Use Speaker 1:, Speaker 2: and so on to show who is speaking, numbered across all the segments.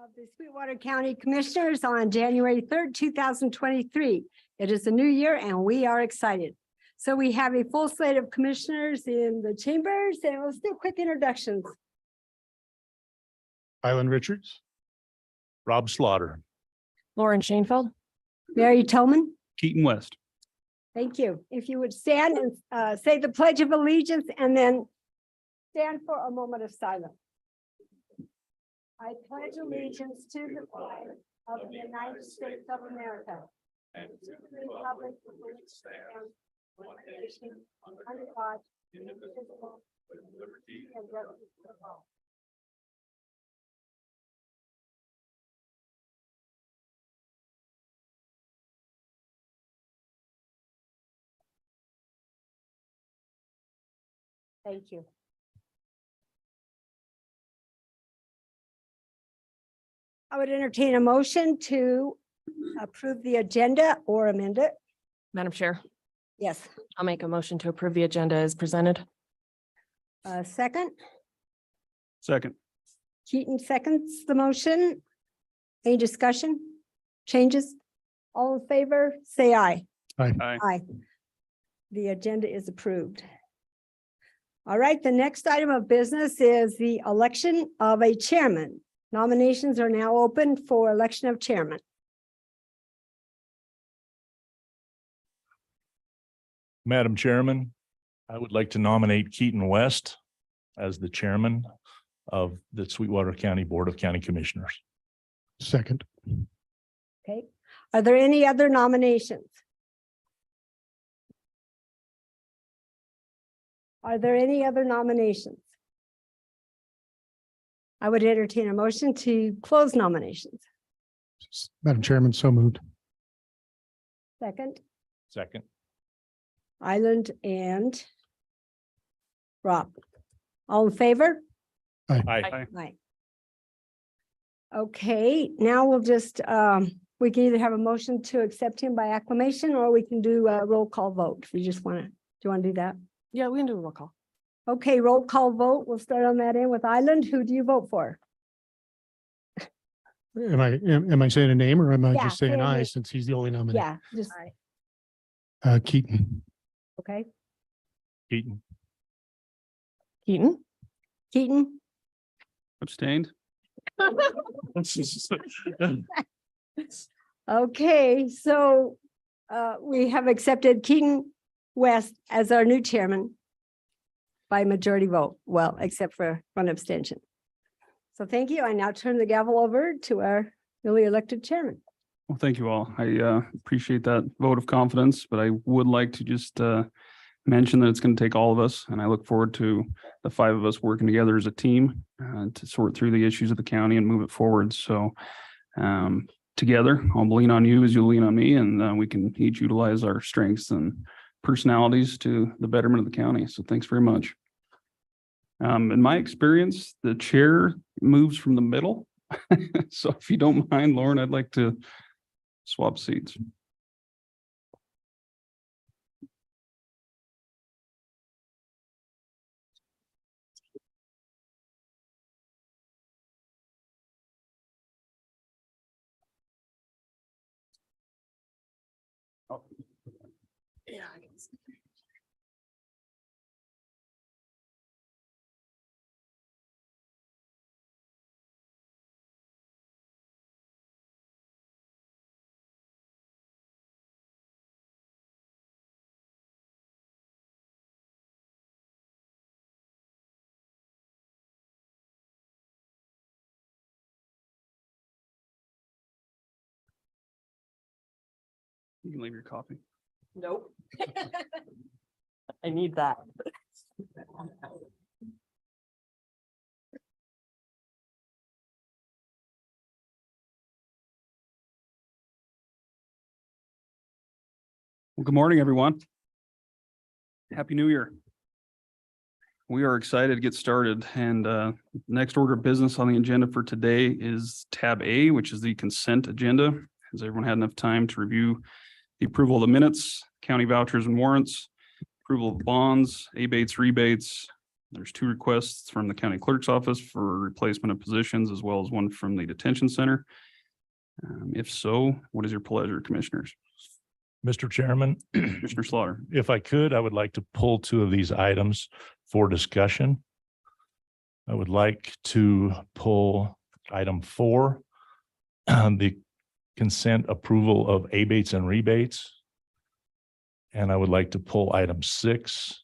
Speaker 1: of the Sweetwater County Commissioners on January 3rd, 2023. It is a new year and we are excited. So we have a full slate of commissioners in the chambers and let's do quick introductions.
Speaker 2: Highland Richards, Rob Slaughter,
Speaker 3: Lauren Shanefield.
Speaker 1: Mary Tillman,
Speaker 2: Keaton West.
Speaker 1: thank you. If you would stand and say the Pledge of Allegiance and then stand for a moment of silence. I pledge allegiance to the flag of the United States of America and to the republic for which it stands, one nation, under God, indivisible, with liberty and justice for all. Thank you. I would entertain a motion to approve the agenda or amend it.
Speaker 3: Madam Chair,
Speaker 1: Yes,
Speaker 3: I'll make a motion to approve the agenda as presented.
Speaker 1: second,
Speaker 2: Second.
Speaker 1: Keaton seconds the motion. Any discussion? Changes? All in favor, say aye.
Speaker 2: Aye.
Speaker 1: Aye. The agenda is approved. All right, the next item of business is the election of a chairman. Nominations are now open for election of chairman.
Speaker 2: Madam Chairman, I would like to nominate Keaton West as the chairman of the Sweetwater County Board of County Commissioners. Second.
Speaker 1: Okay, are there any other nominations? Are there any other nominations? I would entertain a motion to close nominations.
Speaker 2: Madam Chairman, so moved.
Speaker 1: Second,
Speaker 2: Second.
Speaker 1: Island and Rob. All in favor?
Speaker 2: Aye.
Speaker 1: Aye. Okay, now we'll just, we can either have a motion to accept him by acclamation or we can do a roll call vote. If you just want to, do you want to do that?
Speaker 3: Yeah, we can do a roll call.
Speaker 1: Okay, roll call vote. We'll start on that end with Island. Who do you vote for?
Speaker 4: Am I saying a name or am I
Speaker 1: Yeah,
Speaker 4: just
Speaker 1: say
Speaker 4: saying
Speaker 1: a
Speaker 4: aye
Speaker 1: name.
Speaker 4: since he's the only nominee?
Speaker 1: Yeah, just,
Speaker 4: Keaton.
Speaker 1: okay.
Speaker 2: Keaton.
Speaker 3: Keaton?
Speaker 1: Keaton,
Speaker 2: Abstained.
Speaker 1: okay, so we have accepted Keaton West as our new chairman by majority vote, well, except for one abstention. So thank you. I now turn the gavel over to our newly elected chairman.
Speaker 5: Well, thank you all. I appreciate that vote of confidence, but I would like to just mention that it's going to take all of us, and I look forward to the five of us working together as a team to sort through the issues of the county and move it forward. So together, I'll lean on you as you lean on me, and we can each utilize our strengths and personalities to the betterment of the county. So thanks very much. In my experience, the chair moves from the middle. So if you don't mind, Lauren, I'd like to swap seats. Oh. Yeah, I can see. You can leave your coffee.
Speaker 3: Nope. I need that.
Speaker 5: Well, good morning, everyone. Happy New Year. We are excited to get started, and next order of business on the agenda for today is tab A, which is the consent agenda. Has everyone had enough time to review the approval of the minutes, county vouchers and warrants, approval of bonds, abates, rebates, There's 2 requests from the county clerk's office for replacement of positions, as well as one from the detention center. If so, what is your pleasure, commissioners?
Speaker 2: Mr. Chairman,
Speaker 5: Commissioner Slaughter.
Speaker 2: if I could, I would like to pull 2 of these items for discussion. I would like to pull item 4, the consent approval of abates and rebates. And I would like to pull item 6,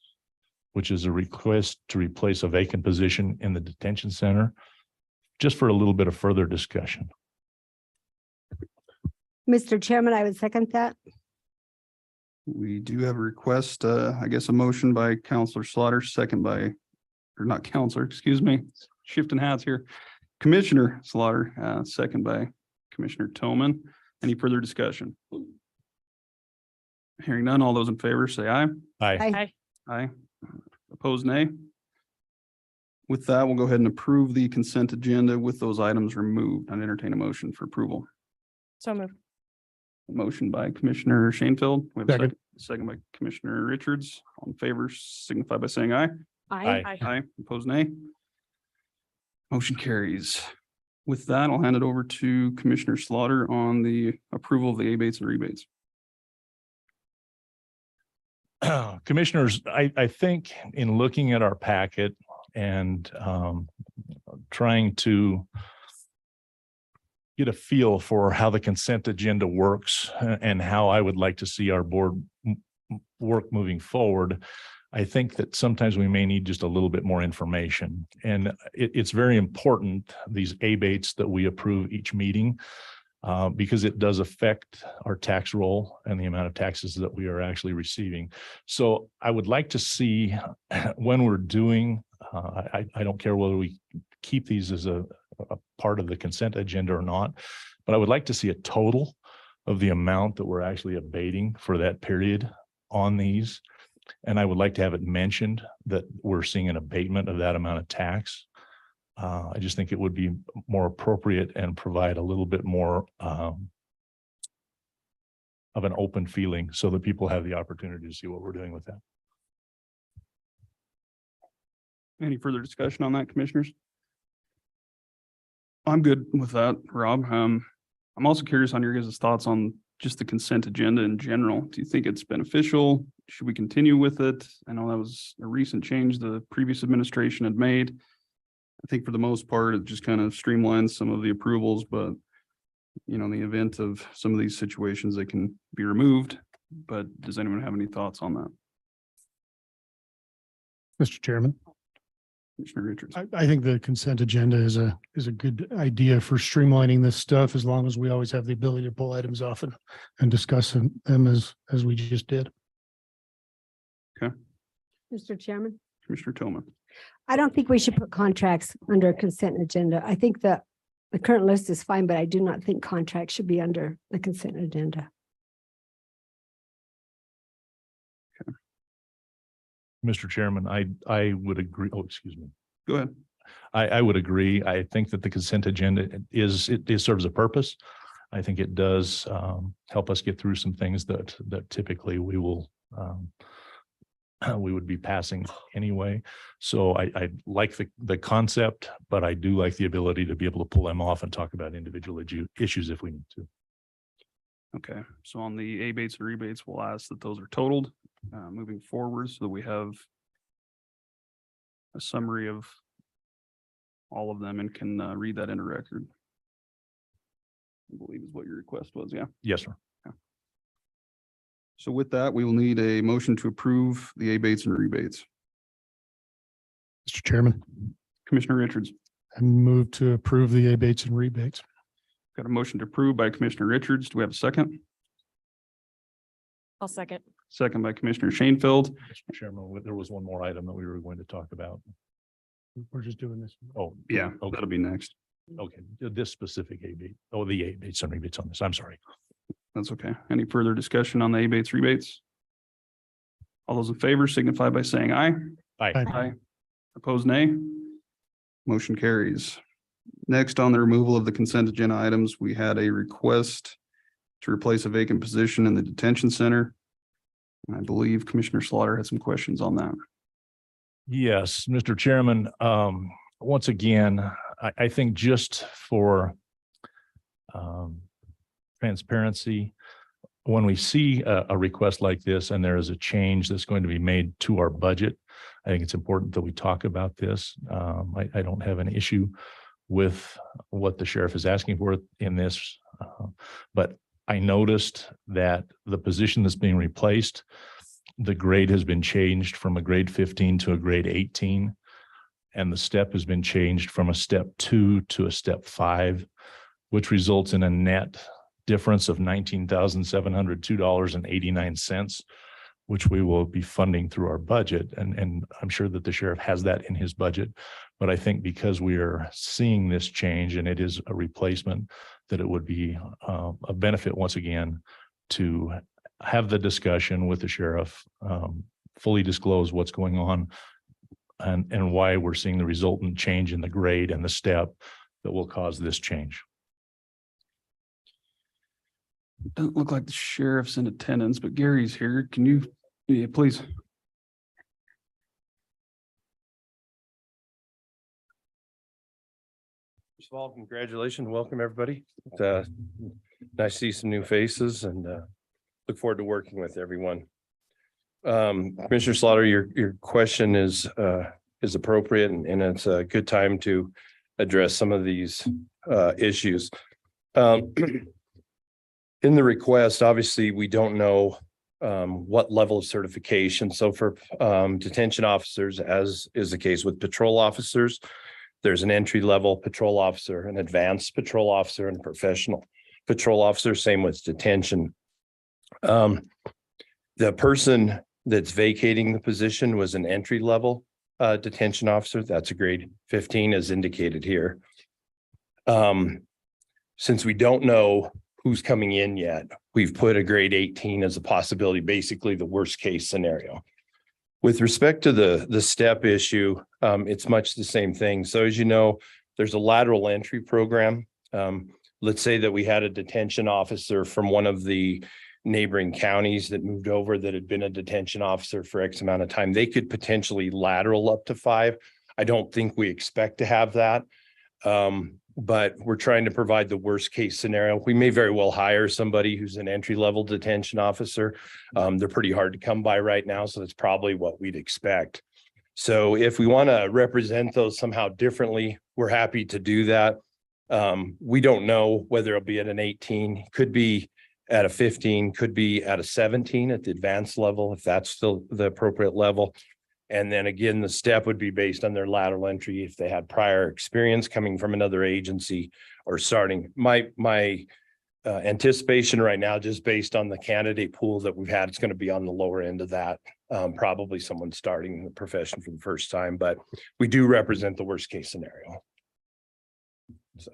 Speaker 2: which is a request to replace a vacant position in the detention center, just for a little bit of further discussion.
Speaker 1: Mr. Chairman, I would second that.
Speaker 5: We do have a request, I guess a motion by Counselor Slaughter, second by, or not Counselor, excuse me, shifting hats here. Commissioner Slaughter, second by Commissioner Toman. Any further discussion? Hearing none, all those in favor say aye.
Speaker 2: Aye.
Speaker 1: Aye.
Speaker 5: Aye. Opposed, nay. With that, we'll go ahead and approve the consent agenda with those items removed and entertain a motion for approval.
Speaker 3: So moved.
Speaker 5: Motion by Commissioner Shanefield. We have a
Speaker 4: Second.
Speaker 5: second by Commissioner Richards. All in favor signify by saying aye.
Speaker 2: Aye.
Speaker 5: Aye. Opposed, nay. Motion carries. With that, I'll hand it over to Commissioner Slaughter on the approval of the abates and rebates.
Speaker 2: Commissioners, I think in looking at our packet and trying to get a feel for how the consent agenda works and how I would like to see our board work moving forward, I think that sometimes we may need just a little bit more information. And it's very important, these abates that we approve each meeting, because it does affect our tax roll and the amount of taxes that we are actually receiving. So I would like to see when we're doing, I don't care whether we keep these as a part of the consent agenda or not, but I would like to see a total of the amount that we're actually abating for that period on these. And I would like to have it mentioned that we're seeing an abatement of that amount of tax. I just think it would be more appropriate and provide a little bit more of an open feeling so that people have the opportunity to see what we're doing with that.
Speaker 5: Any further discussion on that, commissioners? I'm good with that, Rob. I'm also curious on your guys' thoughts on just the consent agenda in general. Do you think it's beneficial? Should we continue with it? I know that was a recent change the previous administration had made. I think for the most part, it just kind of streamlines some of the approvals, but you know, in the event of some of these situations, they can be removed. But does anyone have any thoughts on that?
Speaker 4: Mr. Chairman,
Speaker 5: Commissioner Richards.
Speaker 4: I think the consent agenda is a good idea for streamlining this stuff, as long as we always have the ability to pull items off and discuss them as we just did.
Speaker 1: Mr. Chairman,
Speaker 5: Commissioner Tillman.
Speaker 1: I don't think we should put contracts under a consent agenda. I think the current list is fine, but I do not think contracts should be under the consent agenda.
Speaker 2: Mr. Chairman, I would agree. Oh, excuse me.
Speaker 5: Go ahead.
Speaker 2: I would agree. I think that the consent agenda it serves a purpose. I think it does help us get through some things that typically we will we would be passing anyway. So I like the concept, but I do like the ability to be able to pull them off and talk about individual issues if we need to.
Speaker 5: Okay, so on the abates and rebates, we'll ask that those are totaled moving forward so that we have a summary of all of them and can read that into record. I believe is what your request was, yeah.
Speaker 2: Yes, sir.
Speaker 5: So with that, we will need a motion to approve the abates and rebates.
Speaker 4: Mr. Chairman,
Speaker 5: Commissioner Richards,
Speaker 4: I move to approve the abates and rebates.
Speaker 5: got a motion to approve by Commissioner Richards. Do we have a second?
Speaker 3: I'll second.
Speaker 5: Second by Commissioner Shanefield.
Speaker 2: Mr. Chairman, there was one more item that we were going to talk about.
Speaker 4: We're just doing this.
Speaker 2: Oh,
Speaker 5: Yeah,
Speaker 2: okay.
Speaker 5: that'll be next.
Speaker 2: Okay, this specific abate, the abates and rebates on this. I'm sorry.
Speaker 5: That's okay. Any further discussion on the abates, rebates? All those in favor signify by saying aye.
Speaker 2: Aye.
Speaker 5: Aye. Opposed, nay. Motion carries. Next, on the removal of the consent agenda items, we had a request to replace a vacant position in the detention center. And I believe Commissioner Slaughter had some questions on that.
Speaker 2: Yes, Mr. Chairman, once again, I think just for transparency, when we see a request like this and there is a change that's going to be made to our budget, I think it's important that we talk about this. I don't have an issue with what the sheriff is asking for in this, but I noticed that the position that's being replaced, the grade has been changed from a grade 15 to a grade 18. And the step has been changed from a step 2 to a step 5, which results in a net difference of $19,702.89, which we will be funding through our budget. And I'm sure that the sheriff has that in his budget. But I think because we are seeing this change and it is a replacement, that it would be a benefit once again to have the discussion with the sheriff, fully disclose what's going on and why we're seeing the resultant change in the grade and the step that will cause this change.
Speaker 5: Doesn't look like the sheriff's in attendance, but Gary's here. Can you, yeah, please?
Speaker 6: First of all, congratulations. Welcome, everybody. It's, nice to see some new faces and look forward to working with everyone. Commissioner Slaughter, your question is appropriate and it's a good time to address some of these issues. In the request, obviously, we don't know what level of certification. So for detention officers, as is the case with patrol officers, there's an entry level patrol officer, an advanced patrol officer, and a professional patrol officer. Same with detention. The person that's vacating the position was an entry level detention officer. That's a grade 15 as indicated here. Since we don't know who's coming in yet, we've put a grade 18 as a possibility, basically the worst case scenario. With respect to the step issue, it's much the same thing. So as you know, there's a lateral entry program. Let's say that we had a detention officer from one of the neighboring counties that moved over that had been a detention officer for X amount of time. They could potentially lateral up to 5. I don't think we expect to have that. But we're trying to provide the worst case scenario. We may very well hire somebody who's an entry level detention officer. They're pretty hard to come by right now, so that's probably what we'd expect. So if we want to represent those somehow differently, we're happy to do that. We don't know whether it'll be at an 18, could be at a 15, could be at a 17 at the advanced level, if that's still the appropriate level. And then again, the step would be based on their lateral entry if they had prior experience coming from another agency or starting. My anticipation right now, just based on the candidate pool that we've had, it's going to be on the lower end of that. Probably someone starting the profession for the first time, but we do represent the worst case scenario. So.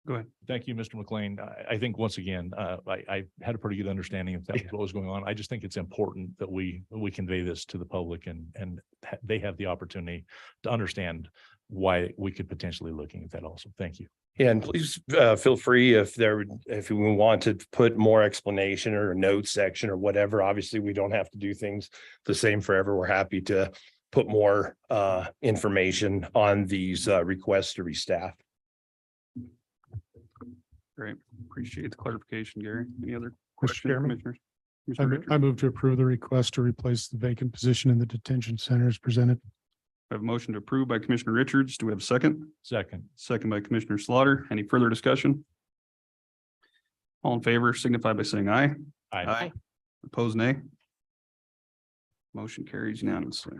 Speaker 5: Go ahead.
Speaker 2: Thank you, Mr. McLean. I think once again, I had a pretty good understanding of that, what was going on. I just think it's important that we convey this to the public and they have the opportunity to understand why we could potentially looking at that also. Thank you.
Speaker 6: Yeah, and please feel free if we want to put more explanation or a note section or whatever. Obviously, we don't have to do things the same forever. We're happy to put more information on these requests to restaff.
Speaker 5: Great. Appreciate the clarification, Gary. Any other
Speaker 4: Mr.
Speaker 5: questions,
Speaker 4: Chairman?
Speaker 5: commissioners? Commissioner Richards?
Speaker 4: I move to approve the request to replace the vacant position in the detention center as presented.
Speaker 5: I have a motion to approve by Commissioner Richards. Do we have a second?
Speaker 2: Second.
Speaker 5: Second by Commissioner Slaughter. Any further discussion? All in favor signify by saying aye.
Speaker 2: Aye.
Speaker 5: Opposed, nay. Motion carries unanimously.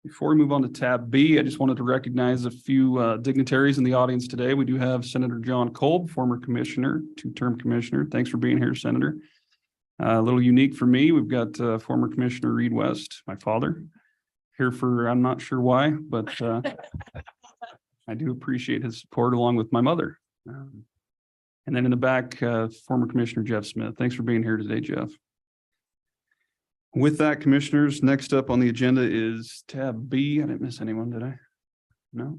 Speaker 5: Before we move on to tab B, I just wanted to recognize a few dignitaries in the audience today. We do have Senator John Kolb, former commissioner, 2-term commissioner. Thanks for being here, Senator. A little unique for me, we've got former Commissioner Reed West, my father, here for, I'm not sure why, but I do appreciate his support along with my mother. And then in the back, former Commissioner Jeff Smith. Thanks for being here today, Jeff. With that, commissioners, next up on the agenda is tab B. I didn't miss anyone, did I? No.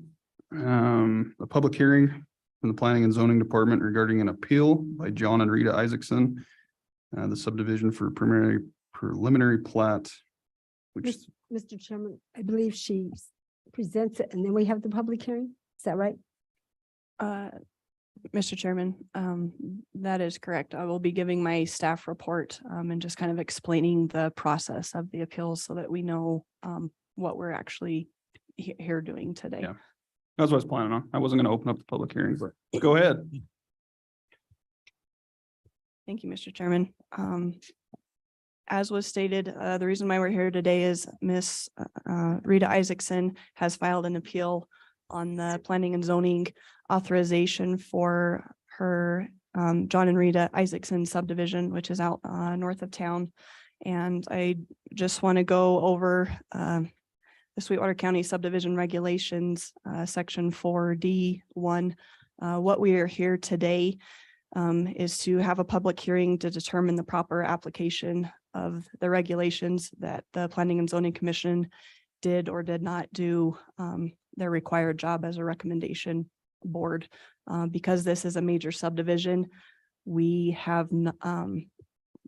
Speaker 5: A public hearing from the Planning and Zoning Department regarding an appeal by John and Rita Isaacson, the subdivision for preliminary plat which
Speaker 1: Mr. Chairman, I believe she presents it and then we have the public hearing. Is that right?
Speaker 7: Mr. Chairman, that is correct. I will be giving my staff report and just kind of explaining the process of the appeals so that we know what we're actually here doing today.
Speaker 5: Yeah. that's what I was planning on. I wasn't going to open up the public hearing, but go ahead.
Speaker 7: Thank you, Mr. Chairman. As was stated, the reason why we're here today is Miss Rita Isaacson has filed an appeal on the planning and zoning authorization for her John and Rita Isaacson subdivision, which is out north of town. And I just want to go over the Sweetwater County subdivision regulations, section 4D1. What we are here today is to have a public hearing to determine the proper application of the regulations that the Planning and Zoning Commission did or did not do their required job as a recommendation board. Because this is a major subdivision, we have,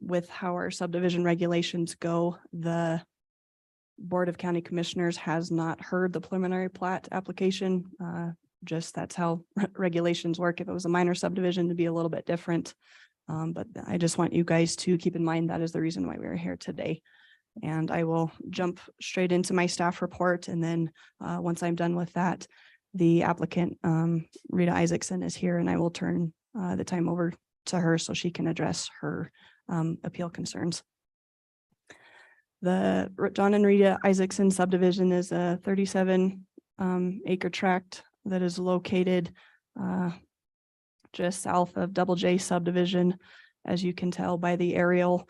Speaker 7: with how our subdivision regulations go, the Board of County Commissioners has not heard the preliminary plat application. Just that's how regulations work. If it was a minor subdivision, it'd be a little bit different. But I just want you guys to keep in mind that is the reason why we're here today. And I will jump straight into my staff report. And then once I'm done with that, the applicant, Rita Isaacson, is here and I will turn the time over to her so she can address her appeal concerns. The John and Rita Isaacson subdivision is a 37 acre tract that is located just south of Double J subdivision. As you can tell by the aerial,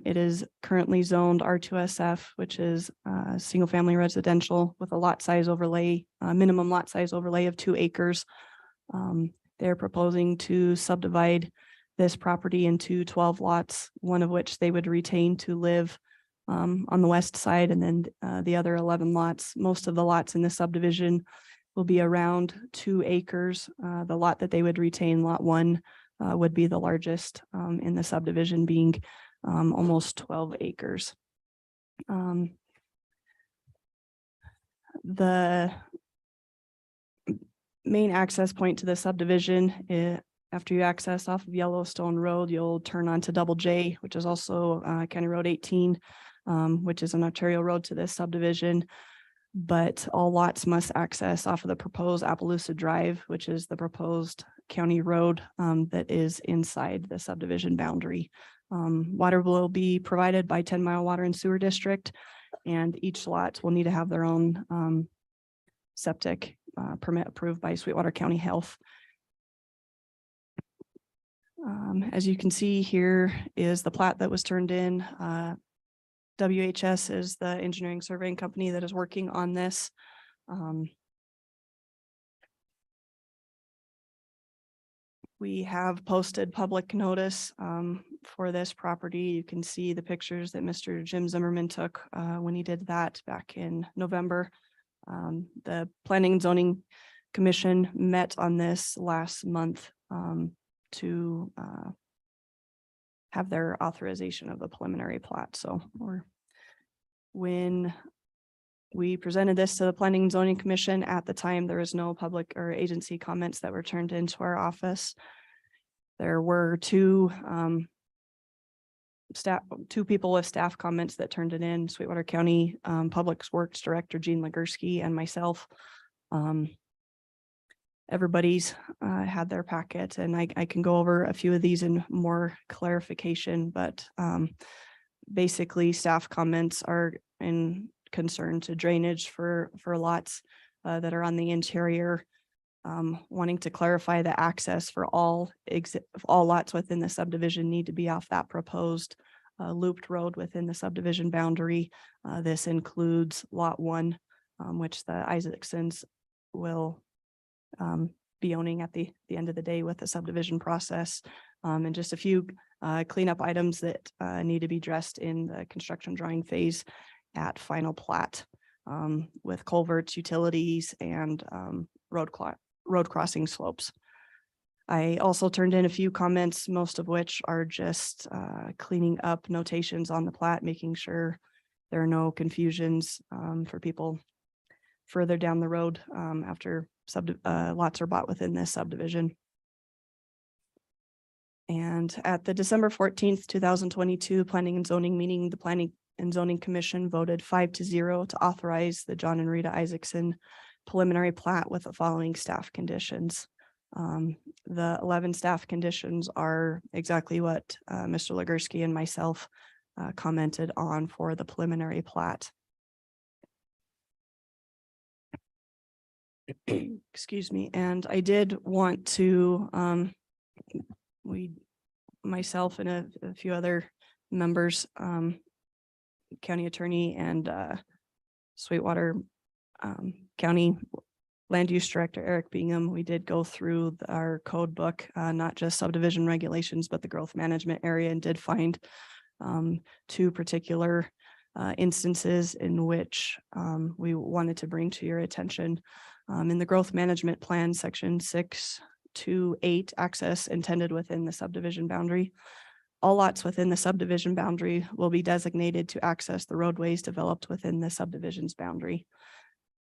Speaker 7: it is currently zoned R2SF, which is single family residential with a lot size overlay, minimum lot size overlay of 2 acres. They're proposing to subdivide this property into 12 lots, one of which they would retain to live on the west side, and then the other 11 lots. Most of the lots in the subdivision will be around 2 acres. The lot that they would retain, lot 1, would be the largest in the subdivision, being almost 12 acres. The main access point to the subdivision, after you access off of Yellowstone Road, you'll turn onto Double J, which is also County Road 18, which is an arterial road to this subdivision. But all lots must access off of the proposed Appaloosa Drive, which is the proposed county road that is inside the subdivision boundary. Water will be provided by 10 Mile Water and Sewer District, and each lot will need to have their own septic permit approved by Sweetwater County Health. As you can see, here is the plat that was turned in. WHS is the engineering surveying company that is working on this. We have posted public notice for this property. You can see the pictures that Mr. Jim Zimmerman took when he did that back in November. The Planning and Zoning Commission met on this last month to have their authorization of the preliminary plat. So when we presented this to the Planning and Zoning Commission, at the time, there was no public or agency comments that were turned into our office. There were two people with staff comments that turned it in: Sweetwater County Public Works Director Gene Legursky and myself. Everybody's had their packet, and I can go over a few of these in more clarification, but basically staff comments are in concern to drainage for lots that are on the interior, wanting to clarify the access for all lots within the subdivision need to be off that proposed looped road within the subdivision boundary. This includes lot 1, which the Isaacsons will be owning at the end of the day with the subdivision process, and just a few cleanup items that need to be addressed in the construction drawing phase at final plat, with culverts, utilities, and road crossing slopes. I also turned in a few comments, most of which are just cleaning up notations on the plat, making sure there are no confusions for people further down the road after lots are bought within this subdivision. And at the December 14th, 2022 Planning and Zoning meeting, the Planning and Zoning Commission voted 5-0 to authorize the John and Rita Isaacson preliminary plat with the following staff conditions. The 11 staff conditions are exactly what Mr. Legursky and myself commented on for the preliminary plat. Excuse me, and I did want to, myself and a few other members, county attorney and Sweetwater County Land Use Director Eric Bingham, we did go through our code book, not just subdivision regulations, but the growth management area, and did find two particular instances in which we wanted to bring to your attention. In the growth management plan, section 6-8, access intended within the subdivision boundary. All lots within the subdivision boundary will be designated to access the roadways developed within the subdivision's boundary.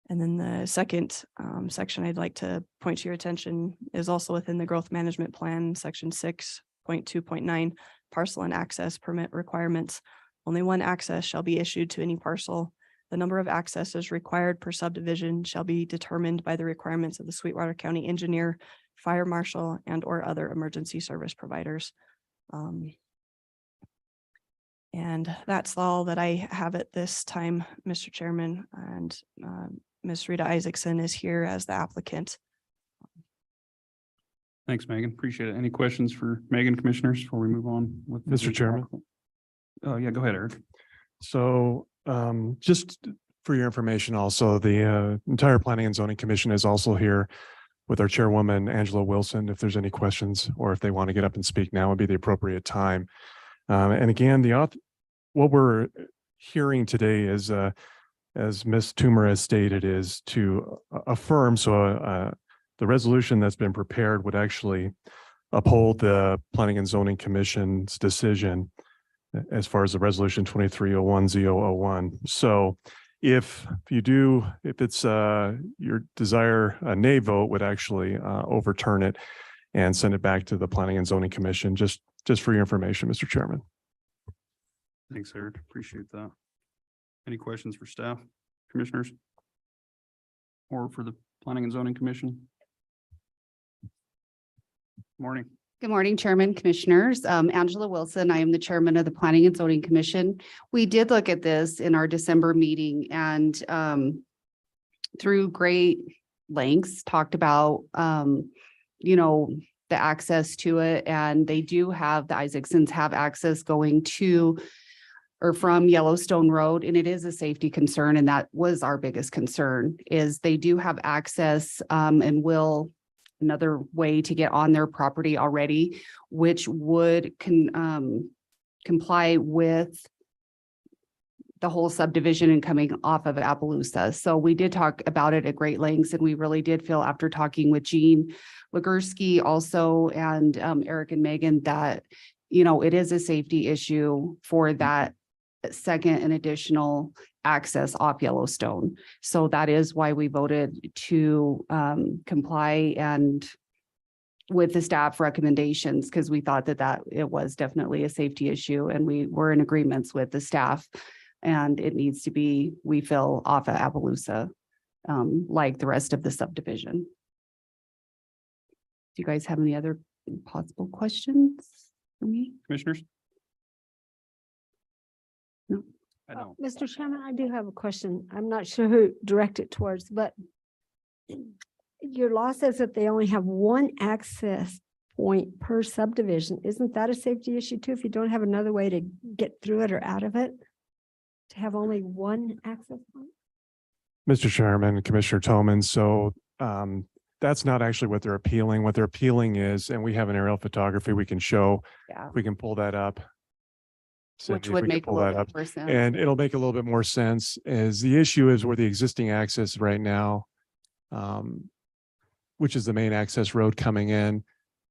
Speaker 7: And then the second section I'd like to point to your attention is also within the growth management plan, section 6.2.9, parcel and access permit requirements. Only one access shall be issued to any parcel. The number of accesses required per subdivision shall be determined by the requirements of the Sweetwater County engineer, fire marshal, and or other emergency service providers. And that's all that I have at this time, Mr. Chairman, and Ms. Rita Isaacson is here as the applicant.
Speaker 5: Thanks, Megan. Appreciate it. Any questions for Megan, commissioners, before we move on with?
Speaker 8: Mr. Chairman.
Speaker 5: Oh, yeah, go ahead, Eric.
Speaker 8: So just for your information, also, the entire Planning and Zoning Commission is also here with our chairwoman, Angela Wilson. If there's any questions or if they want to get up and speak, now would be the appropriate time. And again, what we're hearing today is, as Ms. Toomer has stated, is to affirm. So the resolution that's been prepared would actually uphold the Planning and Zoning Commission's decision as far as the resolution 2301-001. So if it's your desire, a nay vote would actually overturn it and send it back to the Planning and Zoning Commission, just for your information, Mr. Chairman.
Speaker 5: Thanks, Eric. Appreciate that. Any questions for staff, commissioners? Or for the Planning and Zoning Commission? Morning.
Speaker 9: Good morning, Chairman, Commissioners. Angela Wilson. I am the Chairman of the Planning and Zoning Commission. We did look at this in our December meeting and through great lengths talked about, the access to it. And they do have, the Isaacsons have access going to or from Yellowstone Road, and it is a safety concern. And that was our biggest concern, is they do have access and will another way to get on their property already, which would comply with the whole subdivision and coming off of Appaloosa. So we did talk about it at great lengths, and we really did feel, after talking with Jean Legursky also and Eric and Megan, that, it is a safety issue for that second and additional access off Yellowstone. So that is why we voted to comply and with the staff recommendations, because we thought that it was definitely a safety issue, and we were in agreements with the staff, and it needs to be, we feel, off of Appaloosa like the rest of the subdivision. Do you guys have any other possible questions for me?
Speaker 5: Commissioners?
Speaker 9: No.
Speaker 5: I don't.
Speaker 1: Mr. Chairman, I do have a question. I'm not sure who to direct it towards, but your law says that they only have one access point per subdivision. Isn't that a safety issue too, if you don't have another way to get through it or out of it? To have only one access point?
Speaker 8: Mr. Chairman, Commissioner Toman, so that's not actually what they're appealing. What they're appealing is, and we have an aerial photography we can show,
Speaker 9: Yeah,
Speaker 8: we can pull that up. Cindy,
Speaker 9: which
Speaker 8: if
Speaker 9: would
Speaker 8: we can
Speaker 9: make a
Speaker 8: pull
Speaker 9: little
Speaker 8: that up.
Speaker 9: bit more sense.
Speaker 8: And it'll make a little bit more sense, is the issue is where the existing access right now, which is the main access road coming in.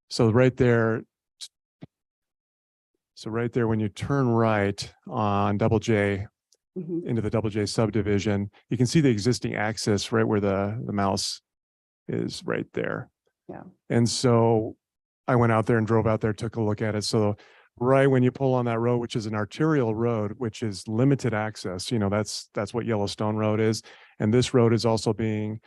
Speaker 8: So right there, when you turn right on Double J,
Speaker 9: Mhm.
Speaker 8: into the Double J subdivision. You can see the existing access right where the mouse is right there.
Speaker 9: Yeah.
Speaker 8: And so I went out there and drove out there, took a look at it. So right when you pull on that road, which is an arterial road, which is limited access, that's what Yellowstone Road is. And this road is also being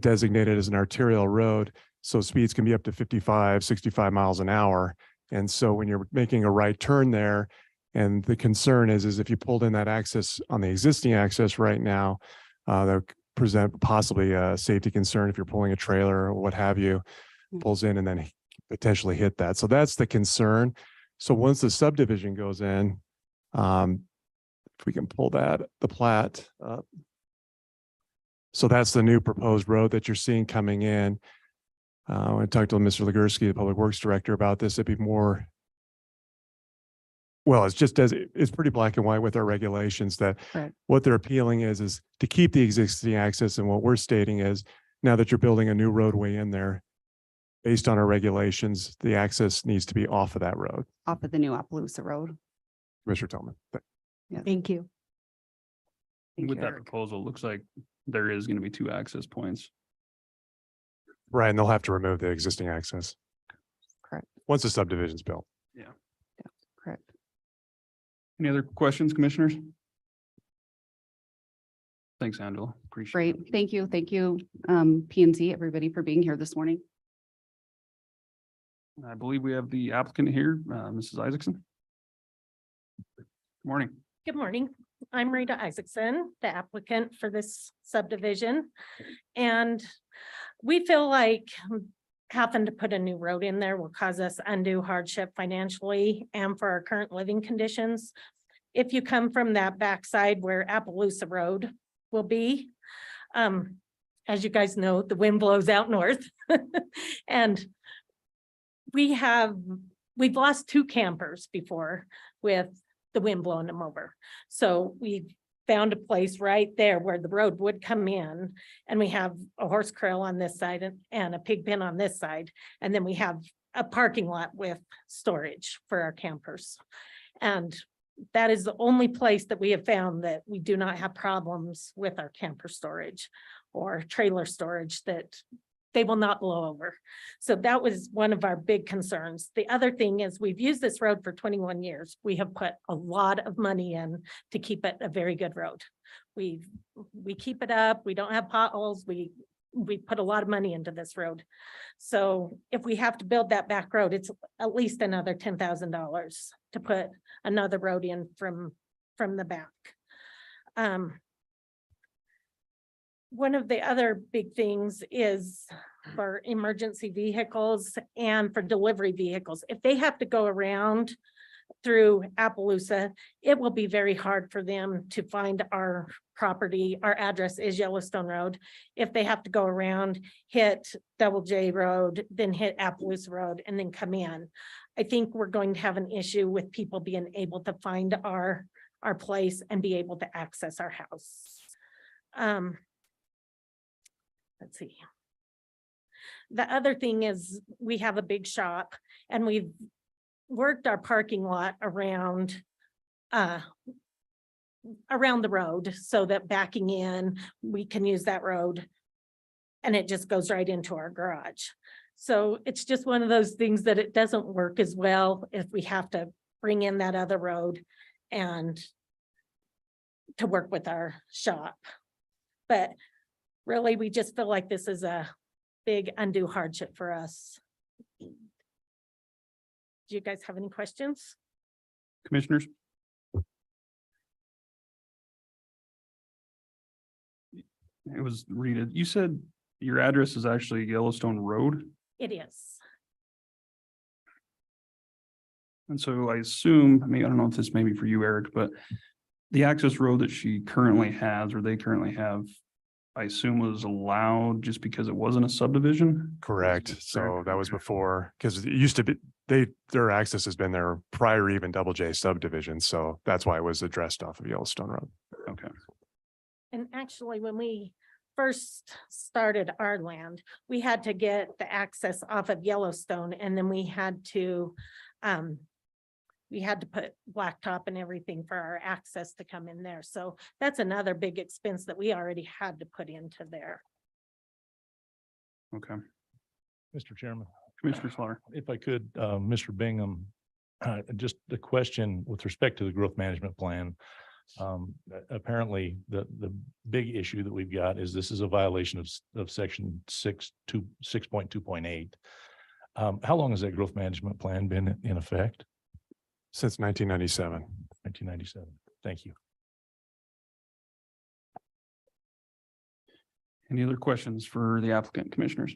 Speaker 8: designated as an arterial road. So speeds can be up to 55, 65 miles an hour. And so when you're making a right turn there, and the concern is if you pulled in that access on the existing access right now, that present possibly a safety concern if you're pulling a trailer or what have you, pulls in and then potentially hit that. So that's the concern. So once the subdivision goes in, if we can pull the plat up. So that's the new proposed road that you're seeing coming in. I talked to Mr. Legursky, the Public Works Director, about this. It'd be more, well, it's pretty black and white with our regulations that
Speaker 9: Right.
Speaker 8: what they're appealing is to keep the existing access. And what we're stating is now that you're building a new roadway in there, based on our regulations, the access needs to be off of that road.
Speaker 9: Off of the new Appaloosa Road.
Speaker 8: Commissioner Tillman.
Speaker 9: Yes.
Speaker 1: Thank you.
Speaker 9: Thank
Speaker 5: With
Speaker 9: you,
Speaker 5: that
Speaker 9: Eric.
Speaker 5: proposal, it looks like there is going to be 2 access points.
Speaker 8: Right, and they'll have to remove the existing access
Speaker 9: Correct,
Speaker 8: once the subdivision's built.
Speaker 9: correct.
Speaker 5: Any other questions, commissioners? Thanks, Angela. Appreciate it.
Speaker 9: Great. Thank you. Thank you, P and Z, everybody, for being here this morning.
Speaker 5: I believe we have the applicant here, Mrs. Isaacson. Good morning.
Speaker 10: Good morning. I'm Rita Isaacson, the applicant for this subdivision. And we feel like having to put a new road in there will cause us undue hardship financially and for our current living conditions. If you come from that backside where Appaloosa Road will be, as you guys know, the wind blows out north. And we've lost 2 campers before with the wind blowing them over. So we found a place right there where the road would come in, and we have a horse corral on this side and a pig pen on this side. And then we have a parking lot with storage for our campers. And that is the only place that we have found that we do not have problems with our camper storage or trailer storage, that they will not blow over. So that was one of our big concerns. The other thing is we've used this road for 21 years. We have put a lot of money in to keep it a very good road. We keep it up. We don't have potholes. We put a lot of money into this road. So if we have to build that back road, it's at least another $10,000 to put another road in from the back. One of the other big things is for emergency vehicles and for delivery vehicles. If they have to go around through Appaloosa, it will be very hard for them to find our property. Our address is Yellowstone Road. If they have to go around, hit Double J Road, then hit Appaloosa Road, and then come in, I think we're going to have an issue with people being able to find our place and be able to access our house. Let's see. The other thing is we have a big shop, and we've worked our parking lot around the road so that backing in, we can use that road and it just goes right into our garage. So it's just one of those things that it doesn't work as well if we have to bring in that other road and to work with our shop. But really, we just feel like this is a big undue hardship for us. Do you guys have any questions?
Speaker 5: Commissioners? It was Rita. You said your address is actually Yellowstone Road?
Speaker 10: It is.
Speaker 5: And so I assume, I mean, I don't know if this may be for you, Eric, but the access road that she currently has, or they currently have, I assume was allowed just because it wasn't a subdivision?
Speaker 8: Correct. So that was before, because it used to be, their access has been there prior even Double J subdivision. So that's why it was addressed off of Yellowstone Road.
Speaker 5: Okay.
Speaker 10: And actually, when we first started our land, we had to get the access off of Yellowstone, and then we had to we had to put blacktop and everything for our access to come in there. So that's another big expense that we already had to put into there.
Speaker 5: Okay,
Speaker 2: Mr. Chairman,
Speaker 5: Commissioner Slaughter.
Speaker 2: if I could, Mr. Bingham, just a question with respect to the growth management plan. Apparently, the big issue that we've got is this is a violation of section 6.2.8. How long has that growth management plan been in effect?
Speaker 8: Since 1997.
Speaker 2: 1997. Thank you.
Speaker 5: Any other questions for the applicant, commissioners?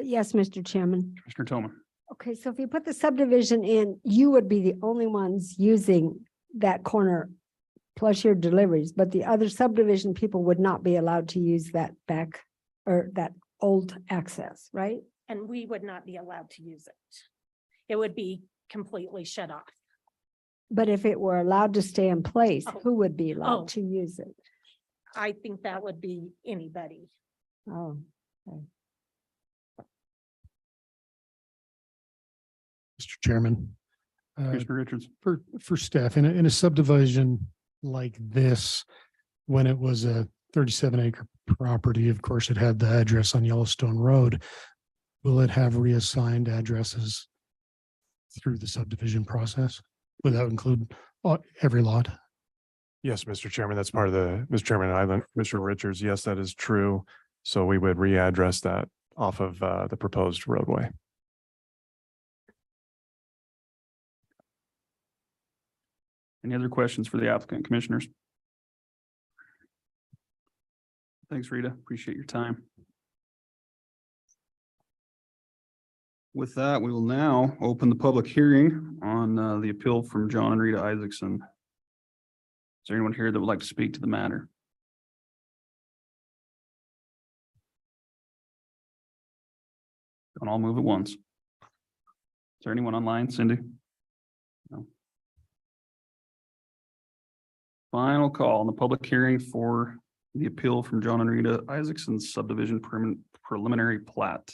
Speaker 1: Yes, Mr. Chairman.
Speaker 5: Commissioner Tillman.
Speaker 1: Okay, so if you put the subdivision in, you would be the only ones using that corner plus your deliveries, but the other subdivision people would not be allowed to use that back or that old access, right?
Speaker 10: And we would not be allowed to use it. It would be completely shut off.
Speaker 1: But if it were allowed to stay in place,
Speaker 10: Oh.
Speaker 1: who would be
Speaker 10: Oh.
Speaker 1: allowed to use it?
Speaker 10: I think that would be anybody.
Speaker 1: Oh,
Speaker 4: Mr. Chairman.
Speaker 5: Commissioner Richards.
Speaker 4: For staff, in a subdivision like this, when it was a 37-acre property, of course, it had the address on Yellowstone Road. Will it have reassigned addresses through the subdivision process? Would that include every lot?
Speaker 8: Yes, Mr. Chairman, that's part of Mr. Chairman and Mr. Richards. Yes, that is true. So we would readdress that off of the proposed roadway.
Speaker 5: Any other questions for the applicant, commissioners? Thanks, Rita. Appreciate your time. With that, we will now open the public hearing on the appeal from John and Rita Isaacson. Is there anyone here that would like to speak to the matter? Don't all move at once. Is there anyone online, Cindy? No. Final call on the public hearing for the appeal from John and Rita Isaacson's subdivision preliminary plat.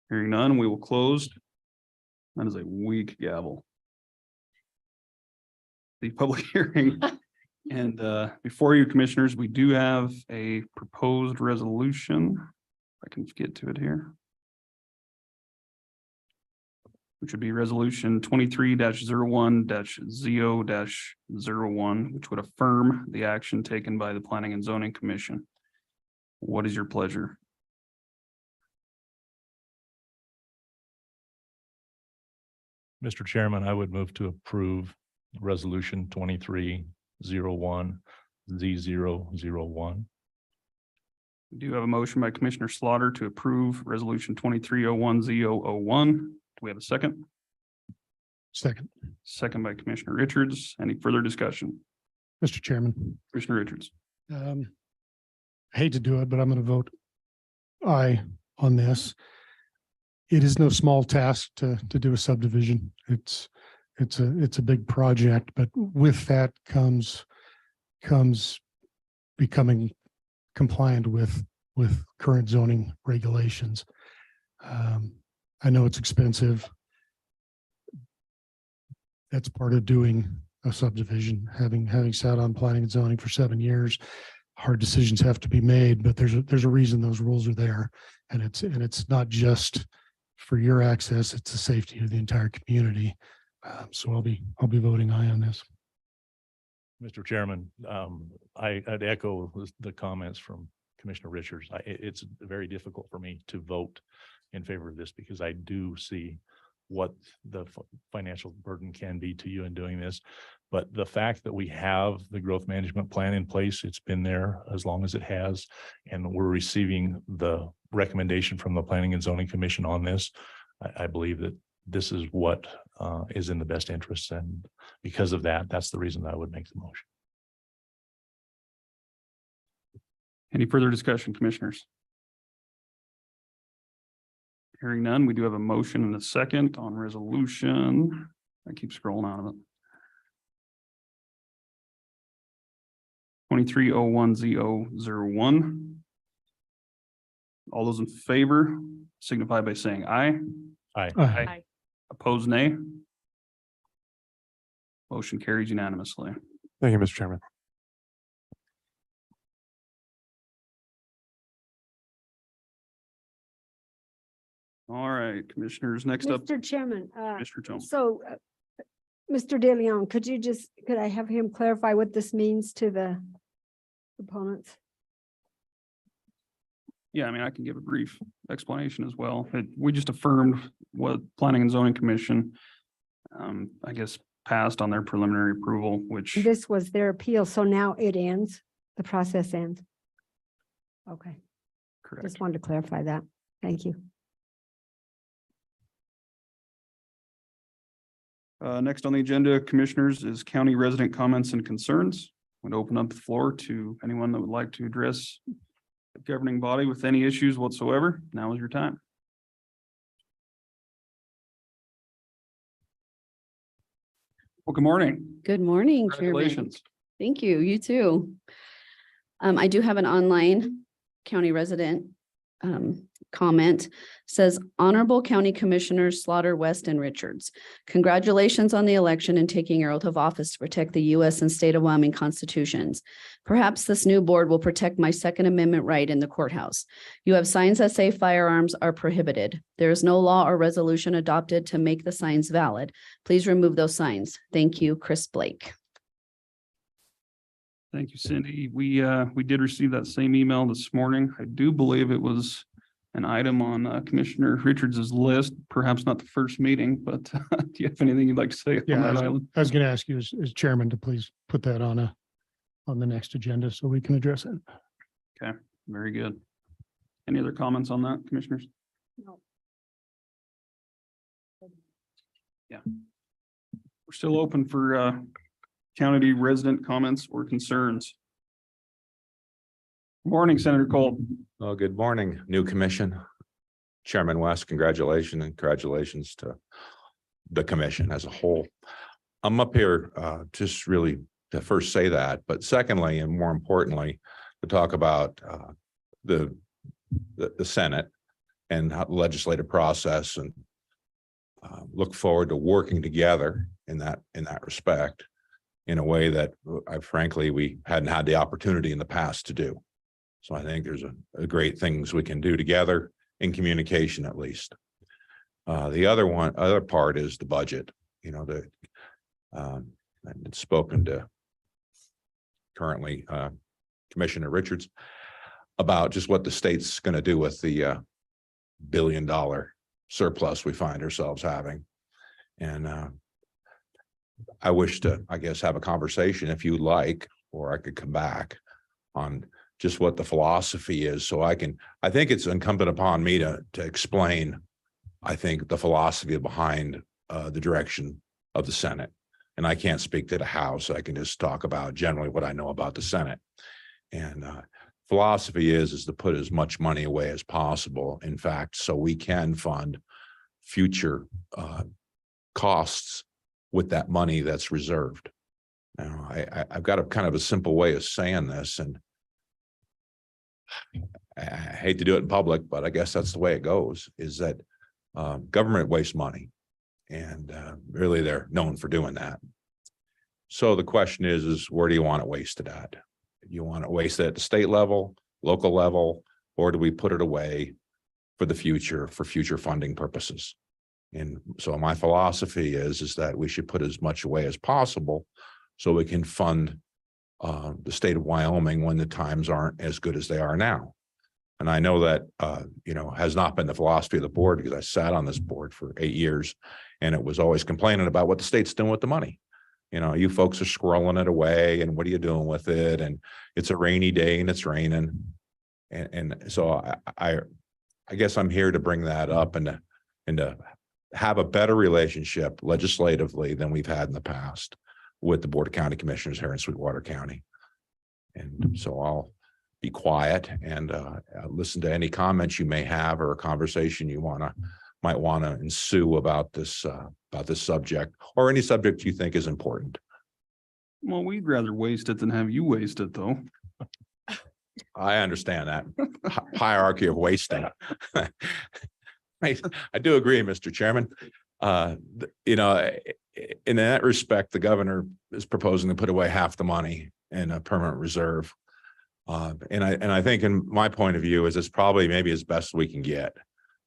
Speaker 5: Hearing none, we will close. That is a weak gavel. The public hearing. And before you, commissioners, we do have a proposed resolution. If I can get to it here. Which would be resolution 23-01-ZO-01, which would affirm the action taken by the Planning and Zoning Commission. What is your pleasure?
Speaker 2: Mr. Chairman, I would move to approve resolution 23-01-Z001.
Speaker 5: We do have a motion by Commissioner Slaughter to approve resolution 23-01-Z001. Do we have a second?
Speaker 4: Second,
Speaker 5: Second by Commissioner Richards. Any further discussion?
Speaker 4: Mr. Chairman.
Speaker 5: Commissioner Richards.
Speaker 4: I hate to do it, but I'm going to vote aye on this. It is no small task to do a subdivision. It's a big project, but with that comes becoming compliant with current zoning regulations. I know it's expensive. That's part of doing a subdivision, having sat on planning and zoning for 7 years. Hard decisions have to be made, but there's a reason those rules are there. And it's not just for your access, it's the safety of the entire community. So I'll be voting aye on this.
Speaker 2: Mr. Chairman, I'd echo the comments from Commissioner Richards. It's very difficult for me to vote in favor of this because I do see what the financial burden can be to you in doing this. But the fact that we have the growth management plan in place, it's been there as long as it has, and we're receiving the recommendation from the Planning and Zoning Commission on this. I believe that this is what is in the best interest, and because of that, that's the reason I would make the motion.
Speaker 5: Any further discussion, commissioners? Hearing none, we do have a motion and a second on resolution. I keep scrolling out of it. 23-01-Z001. All those in favor, signify by saying aye.
Speaker 2: Aye.
Speaker 4: Aye.
Speaker 5: Opposed, nay. Motion carries unanimously.
Speaker 8: Thank you, Mr. Chairman.
Speaker 5: All right, commissioners, next up,
Speaker 1: Mr. Chairman,
Speaker 5: Mr. Jones.
Speaker 1: so, Mr. De Leon, could I have him clarify what this means to the opponents?
Speaker 5: Yeah, I mean, I can give a brief explanation as well. We just affirmed what Planning and Zoning Commission, I guess, passed on their preliminary approval, which,
Speaker 1: This was their appeal, so now it ends, the process ends. Okay,
Speaker 5: correct.
Speaker 1: just wanted to clarify that. Thank you.
Speaker 5: Next on the agenda, commissioners, is county resident comments and concerns. I'm going to open up the floor to anyone that would like to address the governing body with any issues whatsoever. Now is your time. Well, good morning.
Speaker 11: Good morning, Chairman.
Speaker 5: Congratulations.
Speaker 11: Thank you. You too. I do have an online county resident comment. Says Honorable County Commissioners Slaughter, West, and Richards. Congratulations on the election and taking your oath of office to protect the U.S. and state of Wyoming constitutions. Perhaps this new board will protect my Second Amendment right in the courthouse. You have signs that say firearms are prohibited. There is no law or resolution adopted to make the signs valid. Please remove those signs. Thank you, Chris Blake.
Speaker 5: Thank you, Cindy. We did receive that same email this morning. I do believe it was an item on Commissioner Richards's list, perhaps not the first meeting, but do you have anything you'd like to say on
Speaker 4: Yeah,
Speaker 5: that island?
Speaker 4: I was going to ask you as chairman to please put that on the next agenda so we can address it.
Speaker 5: Okay, very good. Any other comments on that, commissioners?
Speaker 1: No.
Speaker 5: Yeah. We're still open for county resident comments or concerns. Morning, Senator Cole.
Speaker 12: Well, good morning, new commission. Chairman West, congratulations and congratulations to the commission as a whole. I'm up here just really to first say that, but secondly, and more importantly, to talk about the Senate and how the legislative process, and look forward to working together in that respect in a way that frankly, we hadn't had the opportunity in the past to do. So I think there's a great things we can do together in communication, at least. The other part is the budget. You know, I've spoken to currently Commissioner Richards about just what the state's going to do with the $1 billion surplus we find ourselves having. And I wish to, I guess, have a conversation if you'd like, or I could come back on just what the philosophy is. So I think it's incumbent upon me to explain, I think, the philosophy behind the direction of the Senate. And I can't speak to the House. I can just talk about generally what I know about the Senate. And philosophy is to put as much money away as possible, in fact, so we can fund future costs with that money that's reserved. Now, I've got a kind of a simple way of saying this, and I hate to do it in public, but I guess that's the way it goes, is that government wastes money, and really they're known for doing that. So the question is where do you want it wasted at? You want it wasted at the state level, local level, or do we put it away for the future, for future funding purposes? And so my philosophy is that we should put as much away as possible so we can fund the state of Wyoming when the times aren't as good as they are now. And I know that, has not been the philosophy of the board, because I sat on this board for 8 years and it was always complaining about what the state's doing with the money. You know, you folks are squirreling it away and what are you doing with it? And it's a rainy day and it's raining. And so I guess I'm here to bring that up and to have a better relationship legislatively than we've had in the past with the Board of County Commissioners here in Sweetwater County. And so I'll be quiet and listen to any comments you may have or a conversation you might want to ensue about this subject, or any subject you think is important.
Speaker 5: Well, we'd rather waste it than have you waste it, though.
Speaker 12: I understand that hierarchy of wasting. I do agree, Mr. Chairman. You know, in that respect, the governor is proposing to put away half the money in a permanent reserve. And I think in my point of view is it's probably maybe as best we can get.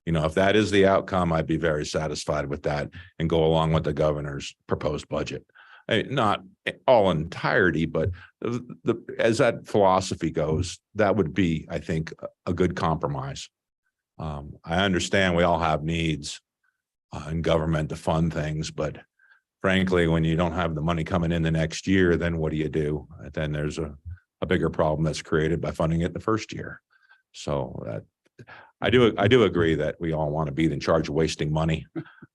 Speaker 12: You know, if that is the outcome, I'd be very satisfied with that and go along with the governor's proposed budget. Not all entirety, but as that philosophy goes, that would be, I think, a good compromise. I understand we all have needs in government to fund things, but frankly, when you don't have the money coming in the next year, then what do? Then there's a bigger problem that's created by funding it the first year. So that I do agree that we all want to be in charge of wasting money,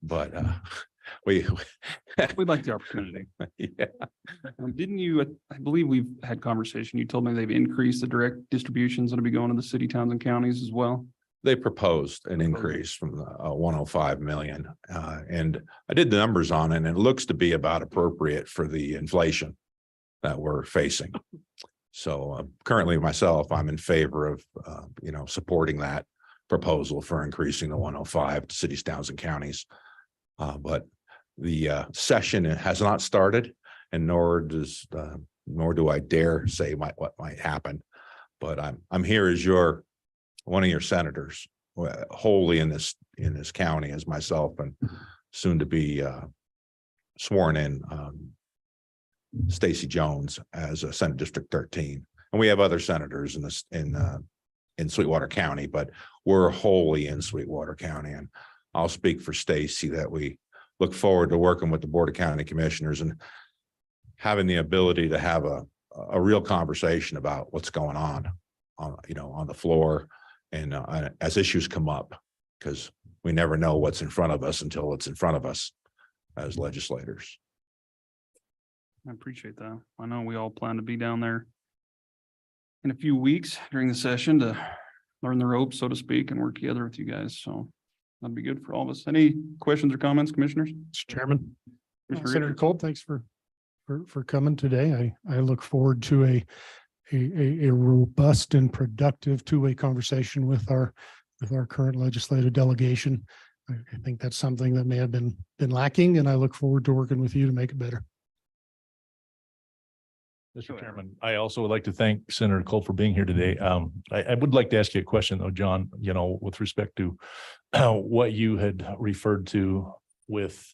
Speaker 12: but
Speaker 5: We'd like the opportunity.
Speaker 12: yeah.
Speaker 5: Didn't you, I believe we've had conversation. You told me they've increased the direct distributions that'll be going to the city, towns and counties as well.
Speaker 12: They proposed an increase from 105 million. And I did the numbers on it and it looks to be about appropriate for the inflation that we're facing. So currently myself, I'm in favor of, you know, supporting that proposal for increasing the 105 to cities, towns and counties. But the session has not started and nor do I dare say what might happen. But I'm here as one of your senators wholly in this county as myself and soon to be sworn in Stacy Jones as a Senate District 13. And we have other senators in this in Sweetwater County, but we're wholly in Sweetwater County. And I'll speak for Stacy that we look forward to working with the Board of County Commissioners and having the ability to have a real conversation about what's going on the floor and as issues come up, because we never know what's in front of us until it's in front of us as legislators.
Speaker 5: I appreciate that. I know we all plan to be down there in a few weeks during the session to learn the ropes, so to speak, and work together with you guys. So that'd be good for all of us. Any questions or comments, commissioners?
Speaker 4: Mr. Chairman.
Speaker 5: Commissioner
Speaker 4: Senator
Speaker 5: Richards?
Speaker 4: Cole, thanks for coming today. I look forward to a robust and productive two-way conversation with our current legislative delegation. I think that's something that may have been lacking, and I look forward to working with you to make it better.
Speaker 2: Mr. Chairman, I also would like to thank Senator Cole for being here today. I would like to ask you a question though, John, you know, with respect to what you had referred to with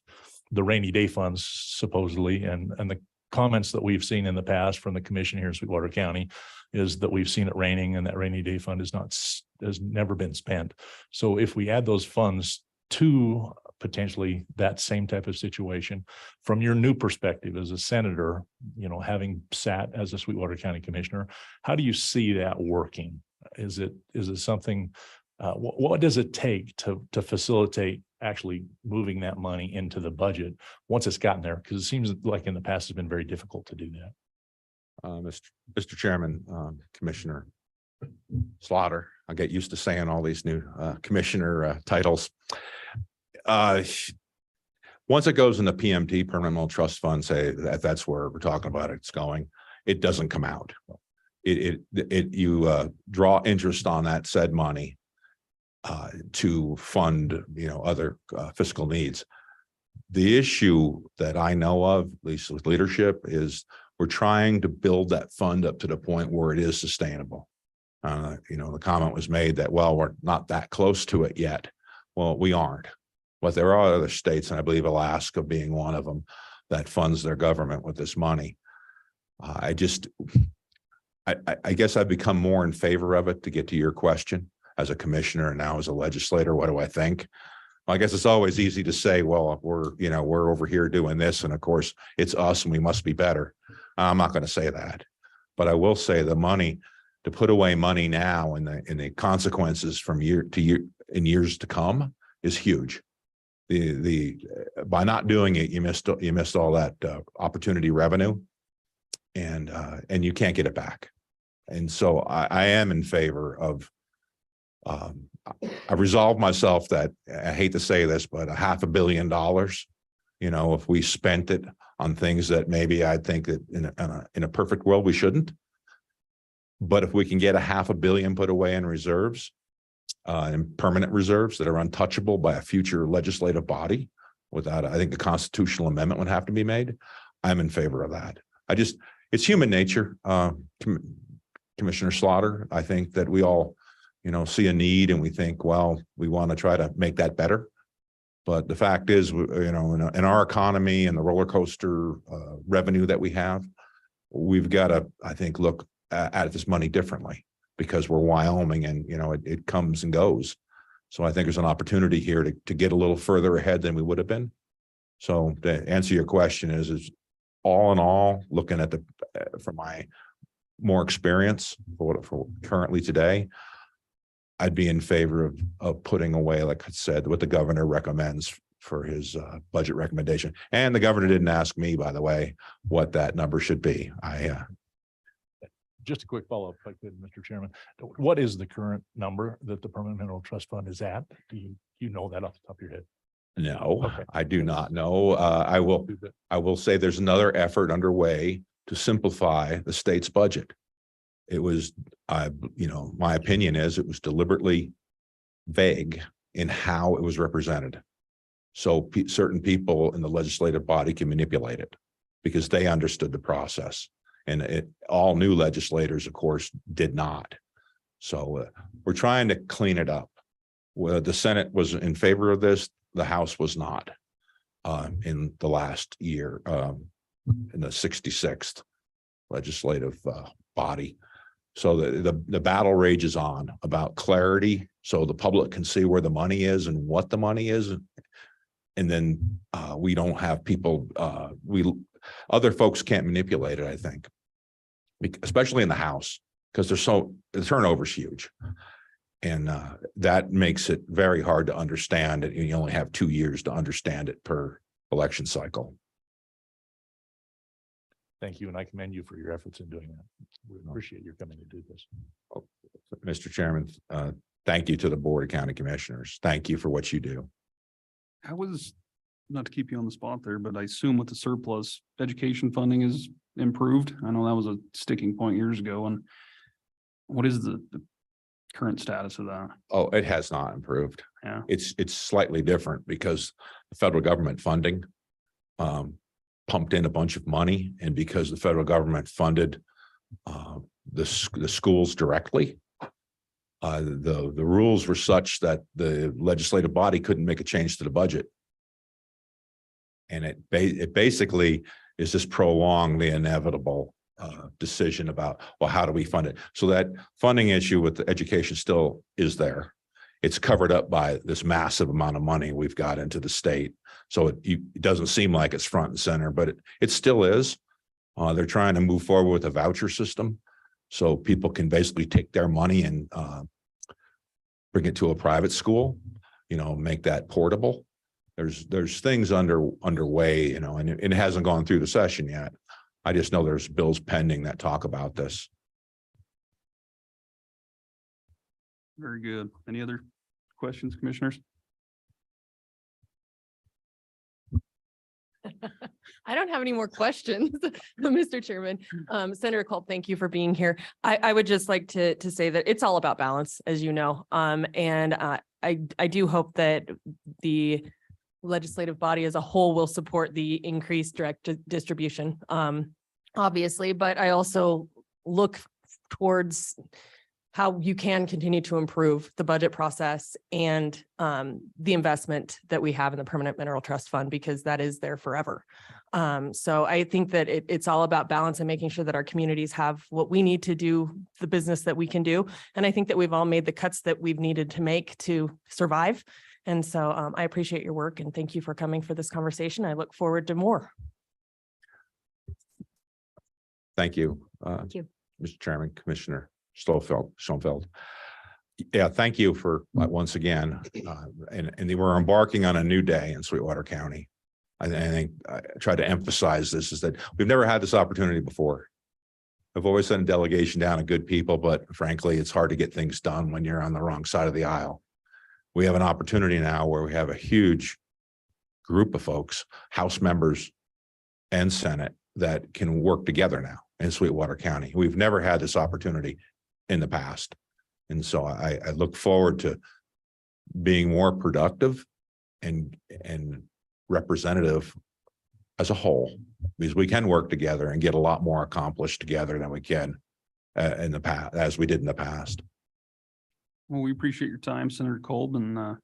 Speaker 2: the rainy day funds supposedly, and the comments that we've seen in the past from the commission here in Sweetwater County is that we've seen it raining and that rainy day fund has never been spent. So if we add those funds to potentially that same type of situation, from your new perspective as a senator, you know, having sat as a Sweetwater County commissioner, how do you see that working? Is it something, what does it take to facilitate actually moving that money into the budget once it's gotten there? Because it seems like in the past it's been very difficult to do that.
Speaker 12: Mr. Chairman, Commissioner Slaughter, I get used to saying all these new commissioner titles. Once it goes in the PMT, Permanent Trust Fund, say that's where we're talking about it's going, it doesn't come out. You draw interest on that said money to fund, you know, other fiscal needs. The issue that I know of, at least with leadership, is we're trying to build that fund up to the point where it is sustainable. You know, the comment was made that, well, we're not that close to it yet. Well, we aren't. But there are other states, and I believe Alaska being one of them, that funds their government with this money. I guess I've become more in favor of it, to get to your question, as a commissioner and now as a legislator. What do I think? Well, I guess it's always easy to say, well, we're over here doing this, and of course it's us and we must be better. I'm not going to say that, but I will say the money to put away money now and the consequences from year to year in years to come is huge. By not doing it, you missed all that opportunity revenue, and you can't get it back. And so I am in favor of. I've resolved myself that, I hate to say this, but $500 million, you know, if we spent it on things that maybe I think that in a perfect world we shouldn't, but if we can get $500 million put away in reserves, and permanent reserves that are untouchable by a future legislative body without, I think the constitutional amendment would have to be made. I'm in favor of that. It's human nature. Commissioner Slaughter, I think that we all, see a need and we think, well, we want to try to make that better. But the fact is, in our economy and the roller coaster revenue that we have, we've got to, I think, look at this money differently because we're Wyoming and, it comes and goes. So I think there's an opportunity here to get a little further ahead than we would have been. So to answer your question is all in all, looking at from my more experience for currently today, I'd be in favor of putting away, like I said, what the governor recommends for his budget recommendation. And the governor didn't ask me, by the way, what that number should be.
Speaker 2: Just a quick follow-up, if I could, Mr. Chairman. What is the current number that the Permanent Mineral Trust Fund is at? Do you know that off the top of your head?
Speaker 12: No,
Speaker 2: Okay.
Speaker 12: I do not know. I will say there's another effort underway to simplify the state's budget. It was, my opinion is it was deliberately vague in how it was represented. So certain people in the legislative body can manipulate it because they understood the process. And all new legislators, of course, did not. So we're trying to clean it up. Well, the Senate was in favor of this. The House was not in the last year, in the 66th legislative body. So the battle rages on about clarity so the public can see where the money is and what the money is. And then we don't have people, other folks can't manipulate it, I think, especially in the House, because the turnover is huge. And that makes it very hard to understand. And you only have 2 years to understand it per election cycle.
Speaker 2: Thank you. And I commend you for your efforts in doing that. We appreciate your coming to do this.
Speaker 12: Mr. Chairman, thank you to the Board of County Commissioners. Thank you for what you do.
Speaker 5: I was, not to keep you on the spot there, but I assume with the surplus, education funding is improved. I know that was a sticking point years ago. And what is the current status of that?
Speaker 12: Oh, it has not improved.
Speaker 5: Yeah.
Speaker 12: It's slightly different because the federal government funding pumped in a bunch of money, and because the federal government funded the schools directly, the rules were such that the legislative body couldn't make a change to the budget. And it basically is just prolong the inevitable decision about, well, how do we fund it? So that funding issue with the education still is there. It's covered up by this massive amount of money we've got into the state. So it doesn't seem like it's front and center, but it still is. They're trying to move forward with a voucher system. So people can basically take their money and bring it to a private school, make that portable. There's things underway, and it hasn't gone through the session yet. I just know there's bills pending that talk about this.
Speaker 5: Very good. Any other questions, commissioners?
Speaker 3: I don't have any more questions, Mr. Chairman. Senator Culp, thank you for being here. I would just like to say that it's all about balance, as you know. And I do hope that the legislative body as a whole will support the increased direct distribution, obviously, but I also look towards how you can continue to improve the budget process and the investment that we have in the Permanent Mineral Trust Fund, because that is there forever. So I think that it's all about balance and making sure that our communities have what we need to do, the business that we can do. And I think that we've all made the cuts that we've needed to make to survive. And so I appreciate your work and thank you for coming for this conversation. I look forward to more.
Speaker 12: Thank you.
Speaker 1: Thank you.
Speaker 12: Mr. Chairman, Commissioner Schoenfeld. Yeah, thank you for once again. And we're embarking on a new day in Sweetwater County. I think I tried to emphasize this is that we've never had this opportunity before. I've always sent a delegation down of good people, but frankly, it's hard to get things done when you're on the wrong side of the aisle. We have an opportunity now where we have a huge group of folks, House members and Senate, that can work together now in Sweetwater County. We've never had this opportunity in the past. And so I look forward to being more productive and representative as a whole, because we can work together and get a lot more accomplished together than we can in the past, as we did in the past.
Speaker 5: Well, we appreciate your time, Senator Kolb, and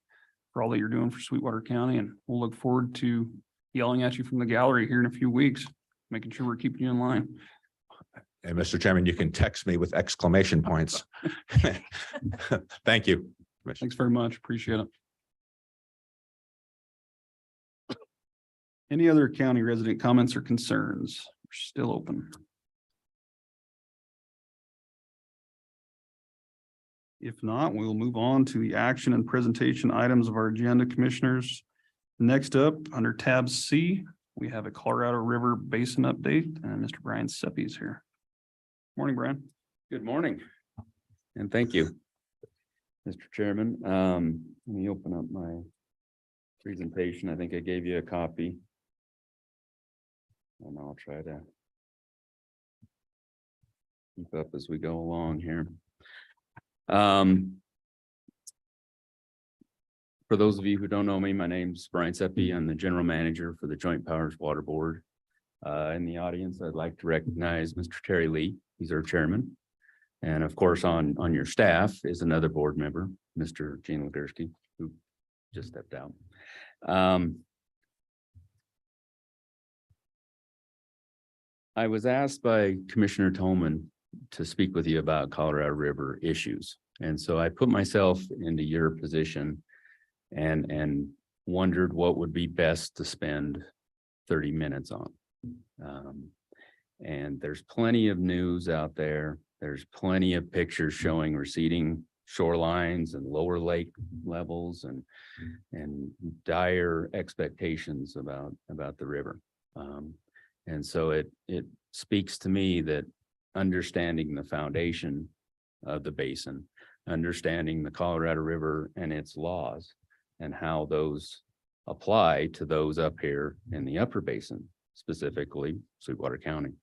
Speaker 5: for all that you're doing for Sweetwater County, and we'll look forward to yelling at you from the gallery here in a few weeks, making sure we're keeping you in line.
Speaker 12: And Mr. Chairman, you can text me with exclamation points. Thank you.
Speaker 5: Thanks very much. Appreciate it. Any other county resident comments or concerns? We're still open. If not, we'll move on to the action and presentation items of our agenda, commissioners. Next up, under tab C, we have a Colorado River Basin update, and Mr. Brian Seppi is here. Morning, Brian.
Speaker 13: Good morning. And thank you, Mr. Chairman. Let me open up my presentation. I think I gave you a copy. And I'll try to keep up as we go along here. For those of you who don't know me, my name's Brian Seppi. I'm the general manager for the Joint Powers Water Board. In the audience, I'd like to recognize Mr. Terry Lee. He's our chairman. And of course, on your staff is another board member, Mr. Gene Legursky, who just stepped out. I was asked by Commissioner Tolman to speak with you about Colorado River issues. And so I put myself into your position and wondered what would be best to spend 30 minutes on. And there's plenty of news out there. There's plenty of pictures showing receding shorelines and lower lake levels and dire expectations about the river. And so it speaks to me that understanding the foundation of the basin, understanding the Colorado River and its laws and how those apply to those up here in the upper basin, specifically Sweetwater County.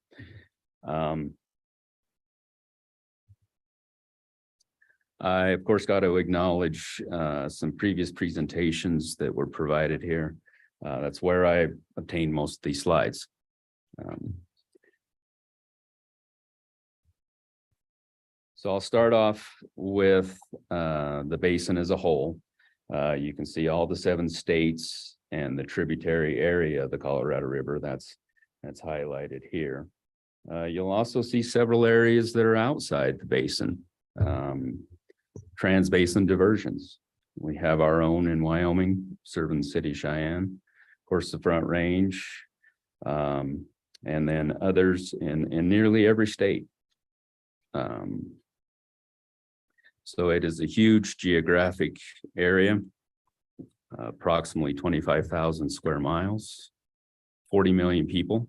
Speaker 13: I, of course, got to acknowledge some previous presentations that were provided here. That's where I obtained most of these slides. So I'll start off with the basin as a whole. You can see all the 7 states and the tributary area of the Colorado River. That's highlighted here. You'll also see several areas that are outside the basin. Trans-basin diversions. We have our own in Wyoming, serving the city of Cheyenne, of course, the Front Range, and then others in nearly every state. So it is a huge geographic area, approximately 25,000 square miles, 40 million people.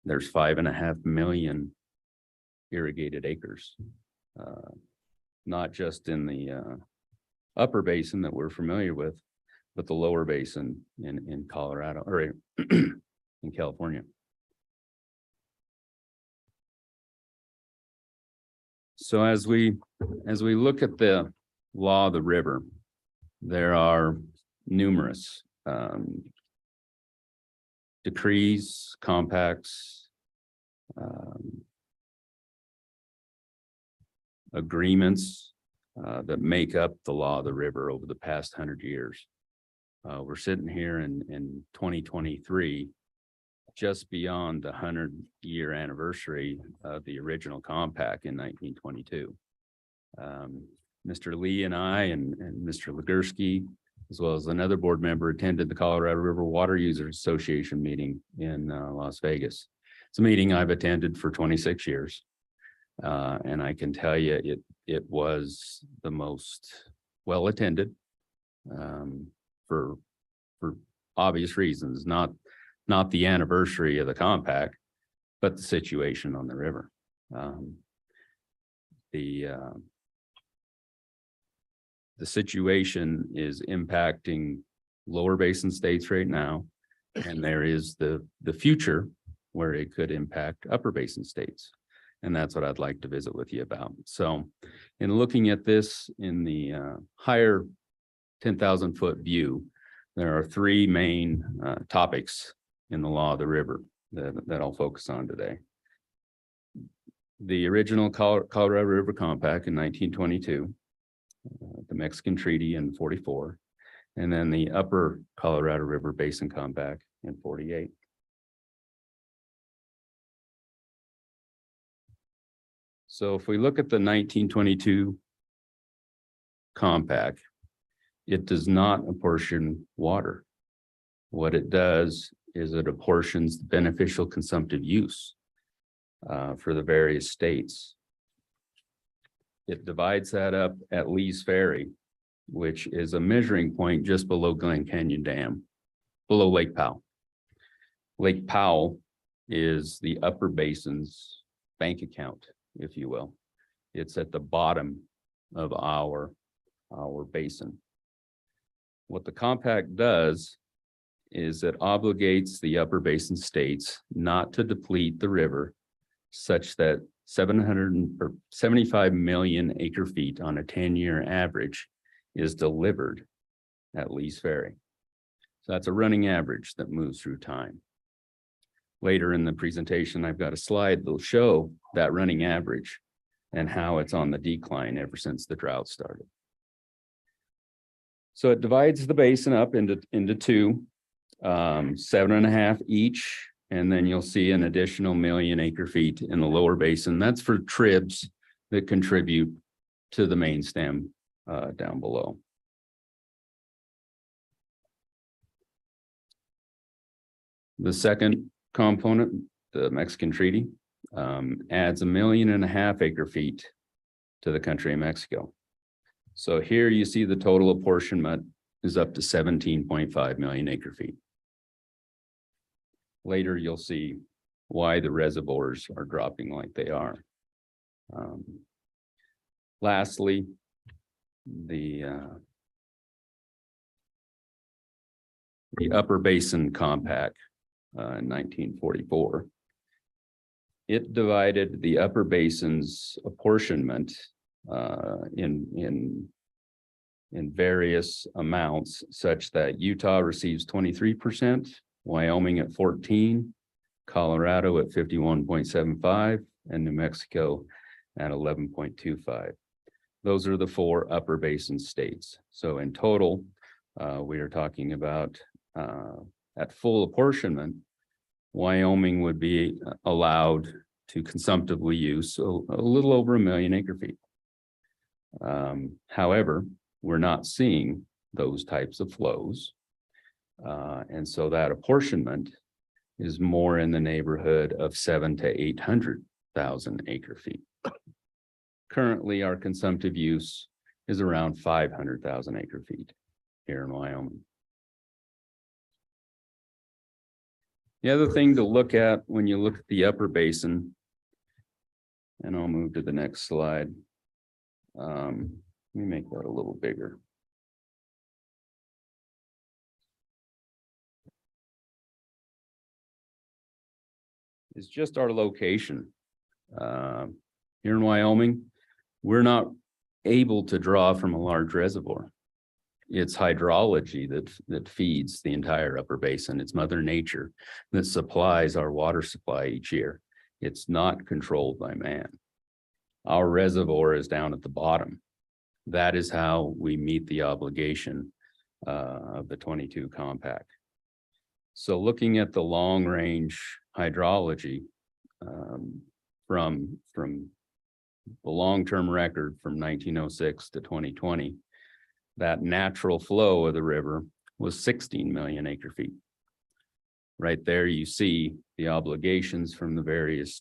Speaker 13: There's 5.5 million irrigated acres, not just in the upper basin that we're familiar with, but the lower basin in Colorado or in California. So as we look at the law of the river, there are numerous decrees, compacts, agreements that make up the law of the river over the past 100 years. We're sitting here in 2023, just beyond the 100-year anniversary of the original compact in 1922. Mr. Lee and I and Mr. Legursky, as well as another board member, attended the Colorado River Water Users Association meeting in Las Vegas. It's a meeting I've attended for 26 years. And I can tell you it was the most well attended for obvious reasons, not the anniversary of the compact, but the situation on the river. The situation is impacting lower basin states right now, and there is the future where it could impact upper basin states. And that's what I'd like to visit with you about. So in looking at this in the higher 10,000 foot view, there are three main topics in the law of the river that I'll focus on today. The original Colorado River Compact in 1922, the Mexican Treaty in 44, and then the Upper Colorado River Basin Compact in 48. So if we look at the 1922 compact, it does not apportion water. What it does is it apportions beneficial consumptive use for the various states. It divides that up at Lee's Ferry, which is a measuring point just below Glen Canyon Dam, below Lake Powell. Lake Powell is the upper basin's bank account, if you will. It's at the bottom of our basin. What the compact does is it obligates the upper basin states not to deplete the river such that 75 million acre feet on a 10-year average is delivered at Lee's Ferry. So that's a running average that moves through time. Later in the presentation, I've got a slide that'll show that running average and how it's on the decline ever since the drought started. So it divides the basin up into two, 7.5 each, and then you'll see an additional million acre feet in the lower basin. That's for tribs that contribute to the main stem down below. The second component, the Mexican Treaty, adds 1.5 million acre feet to the country of Mexico. So here you see the total apportionment is up to 17.5 million acre feet. Later, you'll see why the reservoirs are dropping like they are. Lastly, the Upper Basin Compact in 1944. It divided the upper basin's apportionment in various amounts such that Utah receives 23%, Wyoming at 14%, Colorado at 51.75%, and New Mexico at 11.25%. Those are the 4 upper basin states. So in total, we are talking about at full apportionment, Wyoming would be allowed to consumptively use a little over 1 million acre feet. However, we're not seeing those types of flows. And so that apportionment is more in the neighborhood of 700,000 to 800,000 acre feet. Currently, our consumptive use is around 500,000 acre feet here in Wyoming. The other thing to look at when you look at the upper basin, and I'll move to the next slide. Let me make that a little bigger. Is just our location. Here in Wyoming, we're not able to draw from a large reservoir. It's hydrology that feeds the entire upper basin. It's Mother Nature that supplies our water supply each year. It's not controlled by man. Our reservoir is down at the bottom. That is how we meet the obligation of the 22 compact. So looking at the long range hydrology from the long-term record from 1906 to 2020, that natural flow of the river was 16 million acre feet. Right there, you see the obligations from the various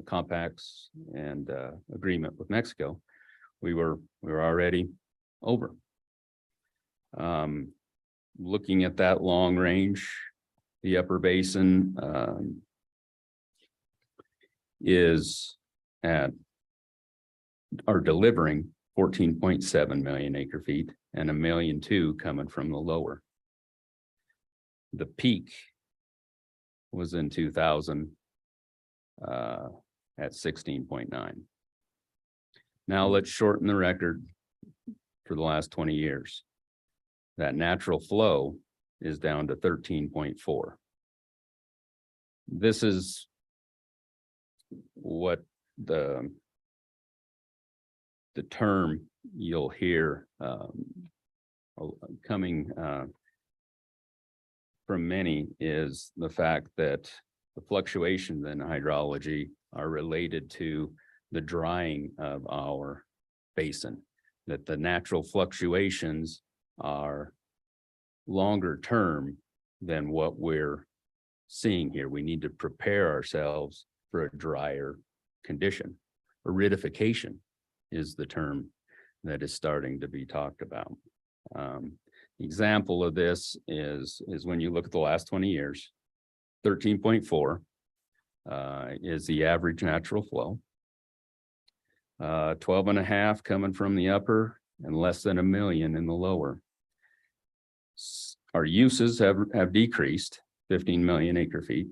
Speaker 13: compacts and agreement with Mexico. We were already over. Looking at that long range, the upper basin are delivering 14.7 million acre feet and 1.2 million coming from the lower. The peak was in 2000 at 16.9. Now let's shorten the record for the last 20 years. That natural flow is down to 13.4. This is what the term you'll hear coming from many is the fact that the fluctuations in hydrology are related to the drying of our basin, that the natural fluctuations are longer term than what we're seeing here. We need to prepare ourselves for a drier condition. Aridification is the term that is starting to be talked about. Example of this is when you look at the last 20 years, 13.4 is the average natural flow. 12.5 coming from the upper and less than 1 million in the lower. Our uses have decreased 15 million acre feet.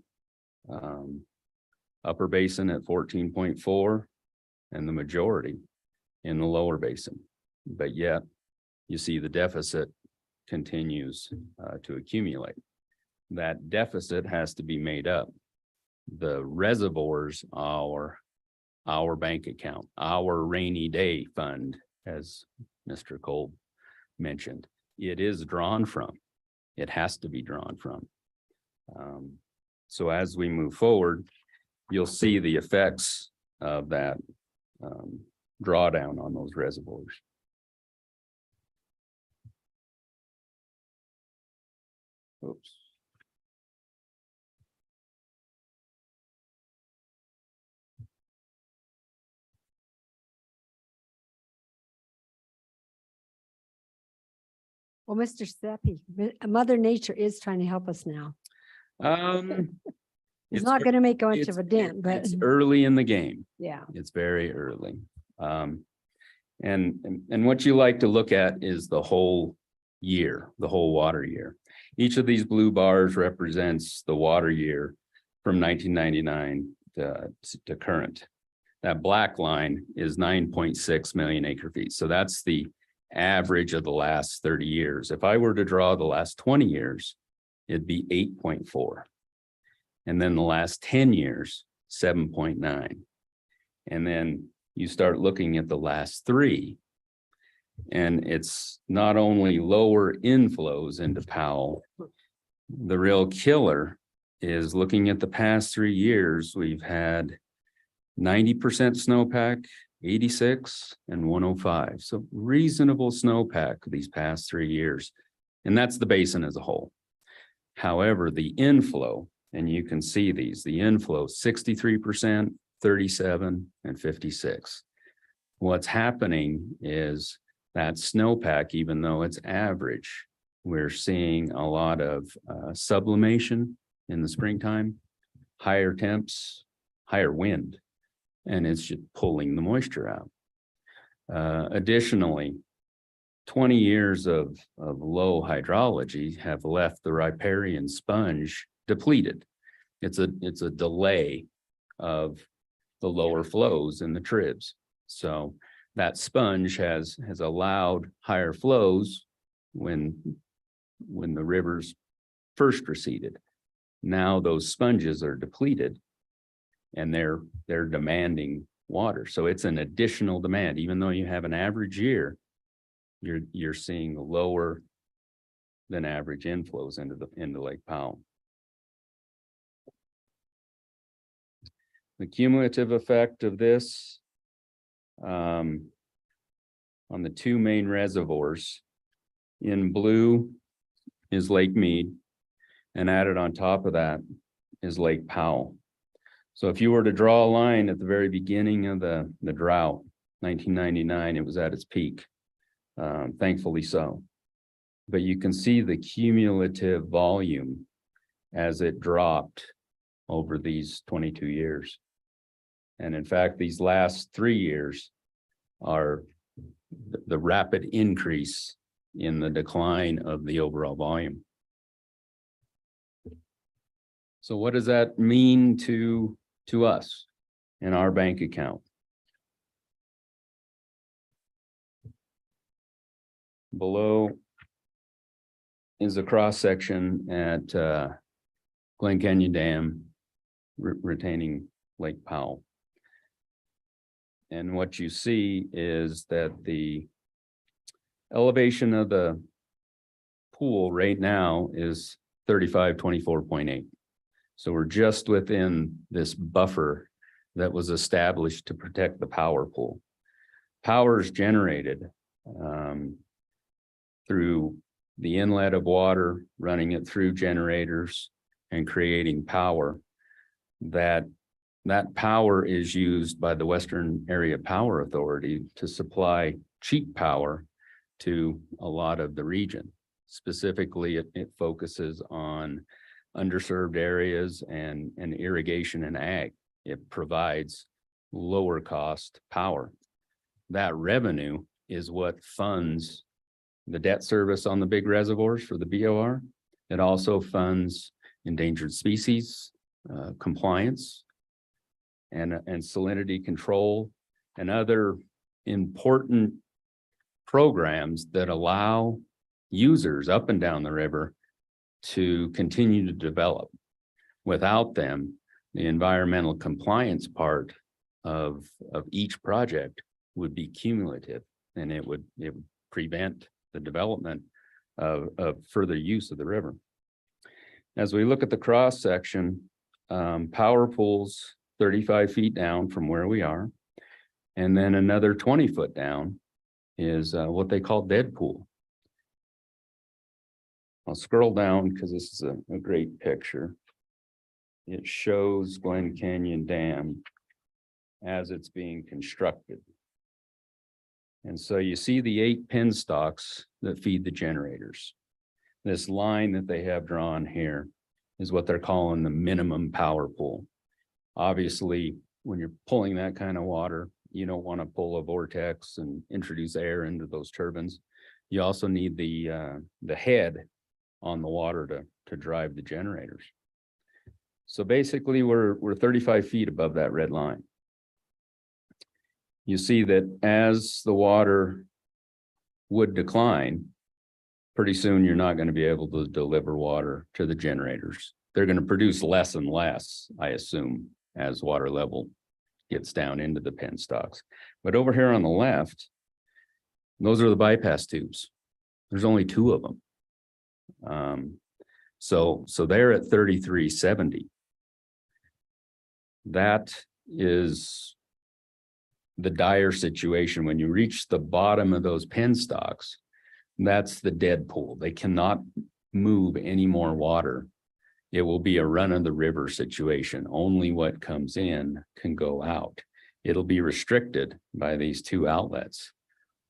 Speaker 13: Upper basin at 14.4 and the majority in the lower basin. But yet you see the deficit continues to accumulate. That deficit has to be made up. The reservoirs are our bank account, our rainy day fund, as Mr. Cole mentioned. It is drawn from. It has to be drawn from. So as we move forward, you'll see the effects of that drawdown on those reservoirs. Oops.
Speaker 1: Well, Mr. Seppi, Mother Nature is trying to help us now. It's not going to make much of a dent, but
Speaker 13: It's early in the game.
Speaker 1: yeah.
Speaker 13: It's very early. And what you like to look at is the whole year, the whole water year. Each of these blue bars represents the water year from 1999 to current. That black line is 9.6 million acre feet. So that's the average of the last 30 years. If I were to draw the last 20 years, it'd be 8.4. And then the last 10 years, 7.9. And then you start looking at the last 3. And it's not only lower inflows into Powell. The real killer is looking at the past 3 years. We've had 90% snowpack, 86 and 105. So reasonable snowpack these past 3 years. And that's the basin as a whole. However, the inflow, and you can see these, the inflow 63%, 37 and 56. What's happening is that snowpack, even though it's average, we're seeing a lot of sublimation in the springtime, higher temps, higher wind, and it's just pulling the moisture out. Additionally, 20 years of low hydrology have left the riparian sponge depleted. It's a delay of the lower flows in the tribs. So that sponge has allowed higher flows when the rivers first receded. Now those sponges are depleted and they're demanding water. So it's an additional demand. Even though you have an average year, you're seeing lower than average inflows into Lake Powell. The cumulative effect of this on the 2 main reservoirs in blue is Lake Mead, and added on top of that is Lake Powell. So if you were to draw a line at the very beginning of the drought, 1999, it was at its peak, thankfully so. But you can see the cumulative volume as it dropped over these 22 years. And in fact, these last 3 years are the rapid increase in the decline of the overall volume. So what does that mean to us in our bank account. Below is a cross section at Glen Canyon Dam retaining Lake Powell. And what you see is that the elevation of the pool right now is 3524.8. So we're just within this buffer that was established to protect the power pool. Power is generated through the inlet of water, running it through generators and creating power. That power is used by the Western Area Power Authority to supply cheap power to a lot of the region. Specifically, it focuses on underserved areas and irrigation and ag. It provides lower cost power. That revenue is what funds the debt service on the big reservoirs for the BOR. It also funds endangered species compliance and salinity control and other important programs that allow users up and down the river to continue to develop. Without them, the environmental compliance part of each project would be cumulative, and it would prevent the development of further use of the river. As we look at the cross section, power pools 35 feet down from where we are, and then another 20 foot down is what they call dead pool. I'll scroll down because this is a great picture. It shows Glen Canyon Dam as it's being constructed. And so you see the 8 pin stocks that feed the generators. This line that they have drawn here is what they're calling the minimum power pool. Obviously, when you're pulling that kind of water, you don't want to pull a vortex and introduce air into those turbines. You also need the head on the water to drive the generators. So basically, we're 35 feet above that red line. You see that as the water would decline, pretty soon you're not going to be able to deliver water to the generators. They're going to produce less and less, I assume, as water level gets down into the pen stocks. But over here on the left, those are the bypass tubes. There's only 2 of them. So they're at 3370. That is the dire situation. When you reach the bottom of those pen stocks, that's the dead pool. They cannot move any more water. It will be a run of the river situation. Only what comes in can go out. It'll be restricted by these 2 outlets.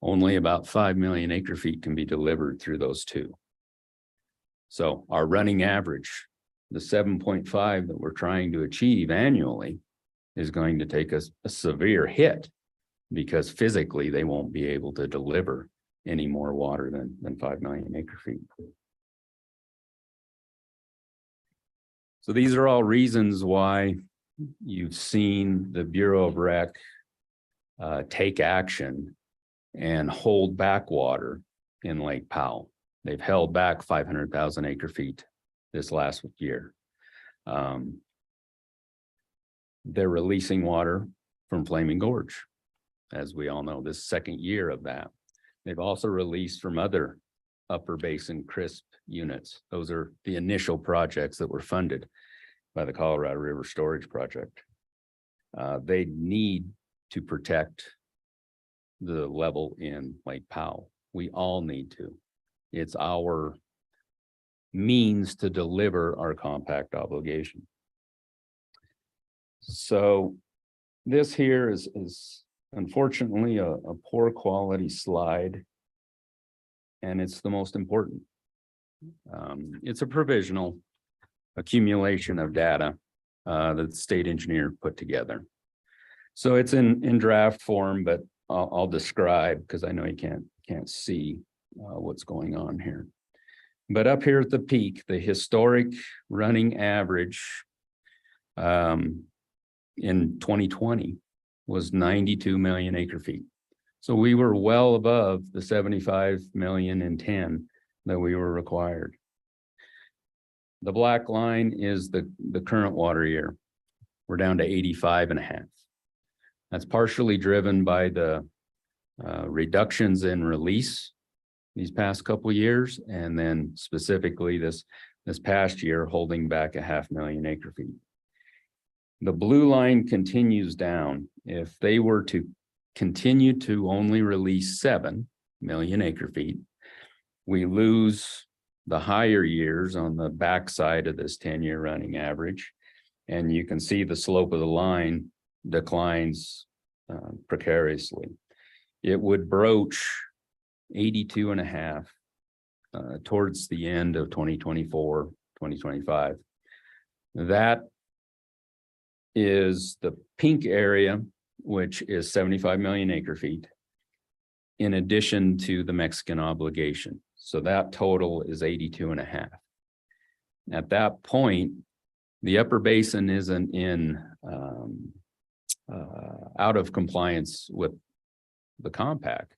Speaker 13: Only about 5 million acre feet can be delivered through those 2. So our running average, the 7.5 that we're trying to achieve annually, is going to take us a severe hit because physically they won't be able to deliver any more water than 5 million acre feet. So these are all reasons why you've seen the Bureau of Rec take action and hold back water in Lake Powell. They've held back 500,000 acre feet this last year. They're releasing water from Flaming Gorge, as we all know, this second year of that. They've also released from other upper basin CRISP units. Those are the initial projects that were funded by the Colorado River Storage Project. They need to protect the level in Lake Powell. We all need to. It's our means to deliver our compact obligation. So this here is unfortunately a poor quality slide, and it's the most important. It's a provisional accumulation of data that the state engineer put together. So it's in draft form, but I'll describe because I know you can't see what's going on here. But up here at the peak, the historic running average in 2020 was 92 million acre feet. So we were well above the 75 million and 10 that we were required. The black line is the current water year. We're down to 85.5. That's partially driven by the reductions in release these past couple of years, and then specifically this past year holding back 500,000 acre feet. The blue line continues down. If they were to continue to only release 7 million acre feet, we lose the higher years on the backside of this 10-year running average. And you can see the slope of the line declines precariously. It would broach 82.5 towards the end of 2024, 2025. That is the pink area, which is 75 million acre feet, in addition to the Mexican obligation. So that total is 82.5. At that point, the upper basin isn't in out of compliance with the compact,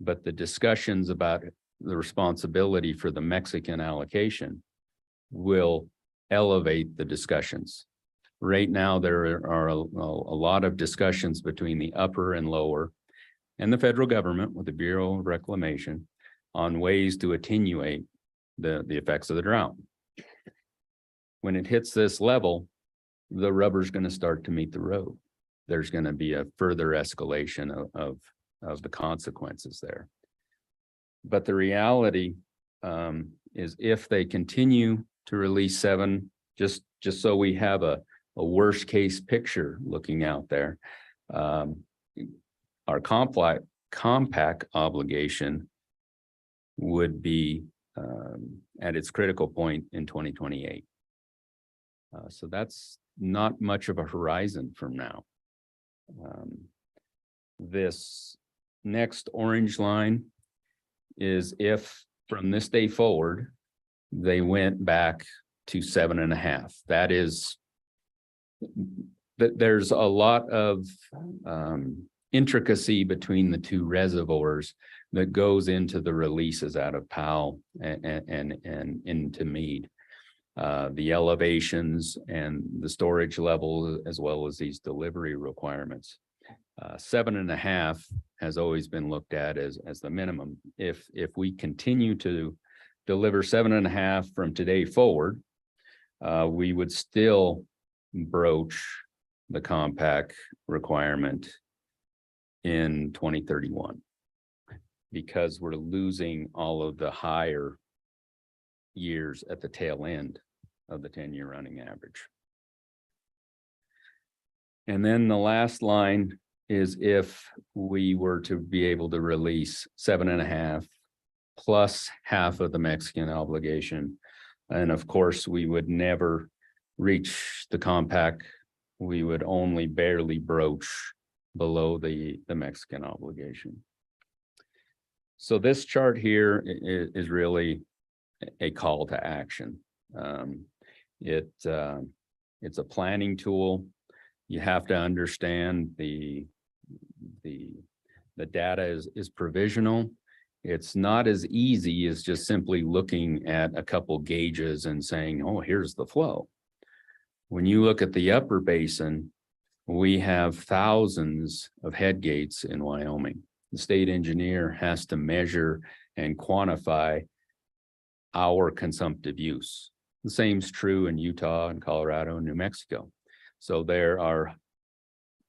Speaker 13: but the discussions about the responsibility for the Mexican allocation will elevate the discussions. Right now, there are a lot of discussions between the upper and lower and the federal government with the Bureau of Reclamation on ways to attenuate the effects of the drought. When it hits this level, the rubber's going to start to meet the road. There's going to be a further escalation of the consequences there. But the reality is, if they continue to release 7, just so we have a worst case picture looking out there, our compact obligation would be at its critical point in 2028. So that's not much of a horizon from now. This next orange line is if from this day forward, they went back to 7.5. That is, there's a lot of intricacy between the two reservoirs that goes into the releases out of Powell and into Meade. The elevations and the storage level, as well as these delivery requirements. 7.5 has always been looked at as the minimum. If we continue to deliver 7.5 from today forward, we would still broach the compact requirement in 2031, because we're losing all of the higher years at the tail end of the 10-year running average. And then the last line is if we were to be able to release 7.5 plus half of the Mexican obligation. And of course, we would never reach the compact. We would only barely broach below the Mexican obligation. So this chart here is really a call to action. It's a planning tool. You have to understand the data is provisional. It's not as easy as just simply looking at a couple gauges and saying, oh, here's the flow. When you look at the upper basin, we have thousands of head gates in Wyoming. The state engineer has to measure and quantify our consumptive use. The same's true in Utah and Colorado and New Mexico. So there are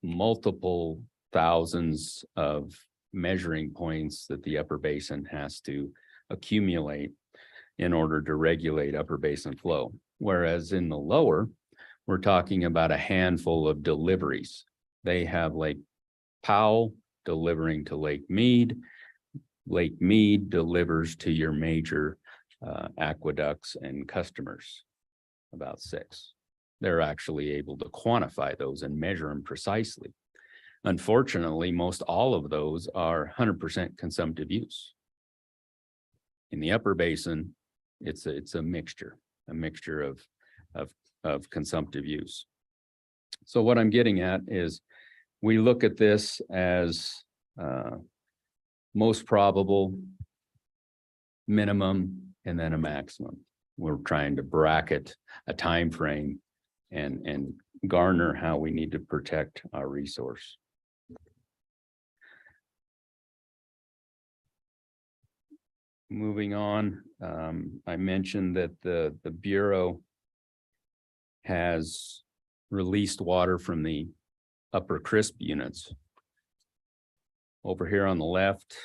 Speaker 13: multiple thousands of measuring points that the upper basin has to accumulate in order to regulate upper basin flow. Whereas in the lower, we're talking about a handful of deliveries. They have Lake Powell delivering to Lake Meade. Lake Meade delivers to your major aqueducts and customers, about 6. They're actually able to quantify those and measure them precisely. Unfortunately, most all of those are 100% consumptive use. In the upper basin, it's a mixture of consumptive use. So what I'm getting at is we look at this as most probable, minimum, and then a maximum. We're trying to bracket a time frame and garner how we need to protect our resource. Moving on, I mentioned that the Bureau has released water from the upper crisp units. Over here on the left,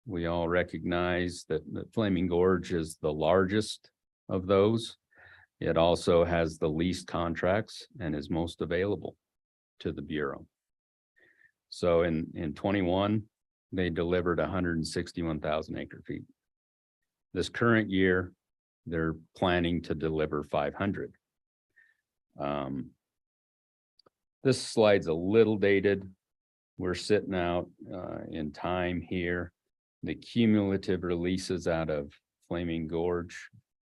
Speaker 13: we all recognize that the Flaming Gorge is the largest of those. It also has the least contracts and is most available to the Bureau. So in 21, they delivered 161,000 acre feet. This current year, they're planning to deliver 500. This slide's a little dated. We're sitting out in time here. The cumulative releases out of Flaming Gorge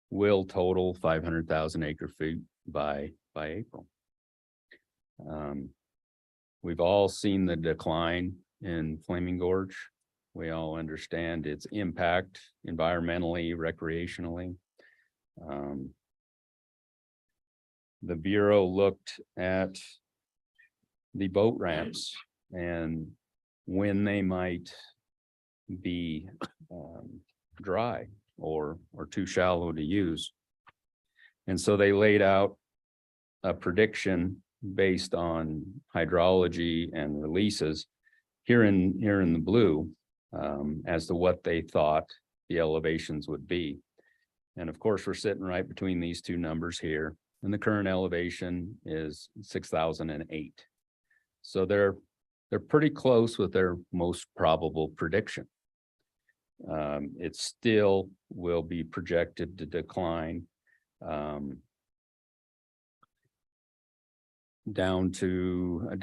Speaker 13: will total 500,000 acre feet by April. We've all seen the decline in Flaming Gorge. We all understand its impact environmentally, recreationally. The Bureau looked at the boat ramps and when they might be dry or too shallow to use. And so they laid out a prediction based on hydrology and releases here in the blue as to what they thought the elevations would be. And of course, we're sitting right between these two numbers here. And the current elevation is 6,008. So they're pretty close with their most probable prediction. It still will be projected to decline down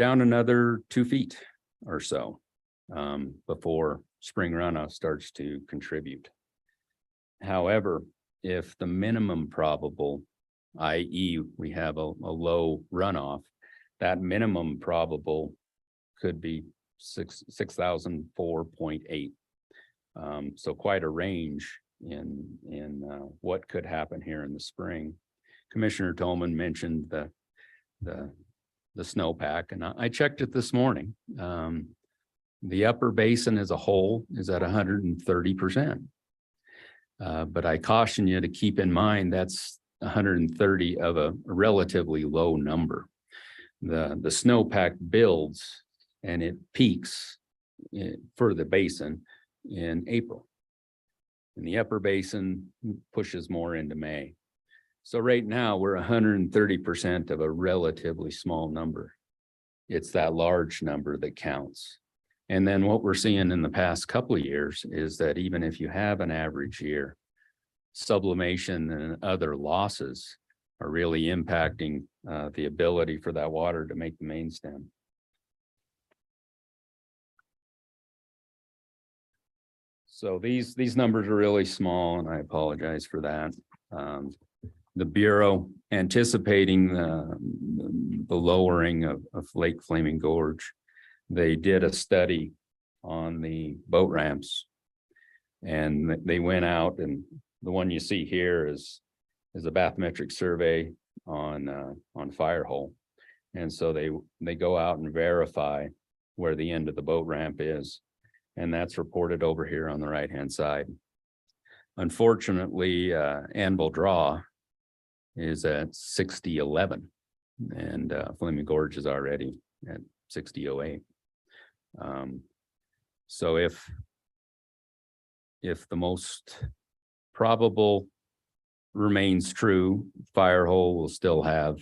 Speaker 13: another 2 feet or so before spring runoff starts to contribute. However, if the minimum probable, i.e. we have a low runoff, that minimum probable could be 6,004.8. So quite a range in what could happen here in the spring. Commissioner Tolman mentioned the snowpack, and I checked it this morning. The upper basin as a whole is at 130%. But I caution you to keep in mind that's 130 of a relatively low number. The snowpack builds and it peaks for the basin in April. And the upper basin pushes more into May. So right now we're 130% of a relatively small number. It's that large number that counts. And then what we're seeing in the past couple of years is that even if you have an average year, sublimation and other losses are really impacting the ability for that water to make the main stem. So these numbers are really small, and I apologize for that. The Bureau anticipating the lowering of Lake Flaming Gorge, they did a study on the boat ramps, and they went out, and the one you see here is a bathymetric survey on Firehole. And so they go out and verify where the end of the boat ramp is. And that's reported over here on the right-hand side. Unfortunately, Anvil Draw is at 6011, and Flaming Gorge is already at 6008. So if the most probable remains true, Firehole will still have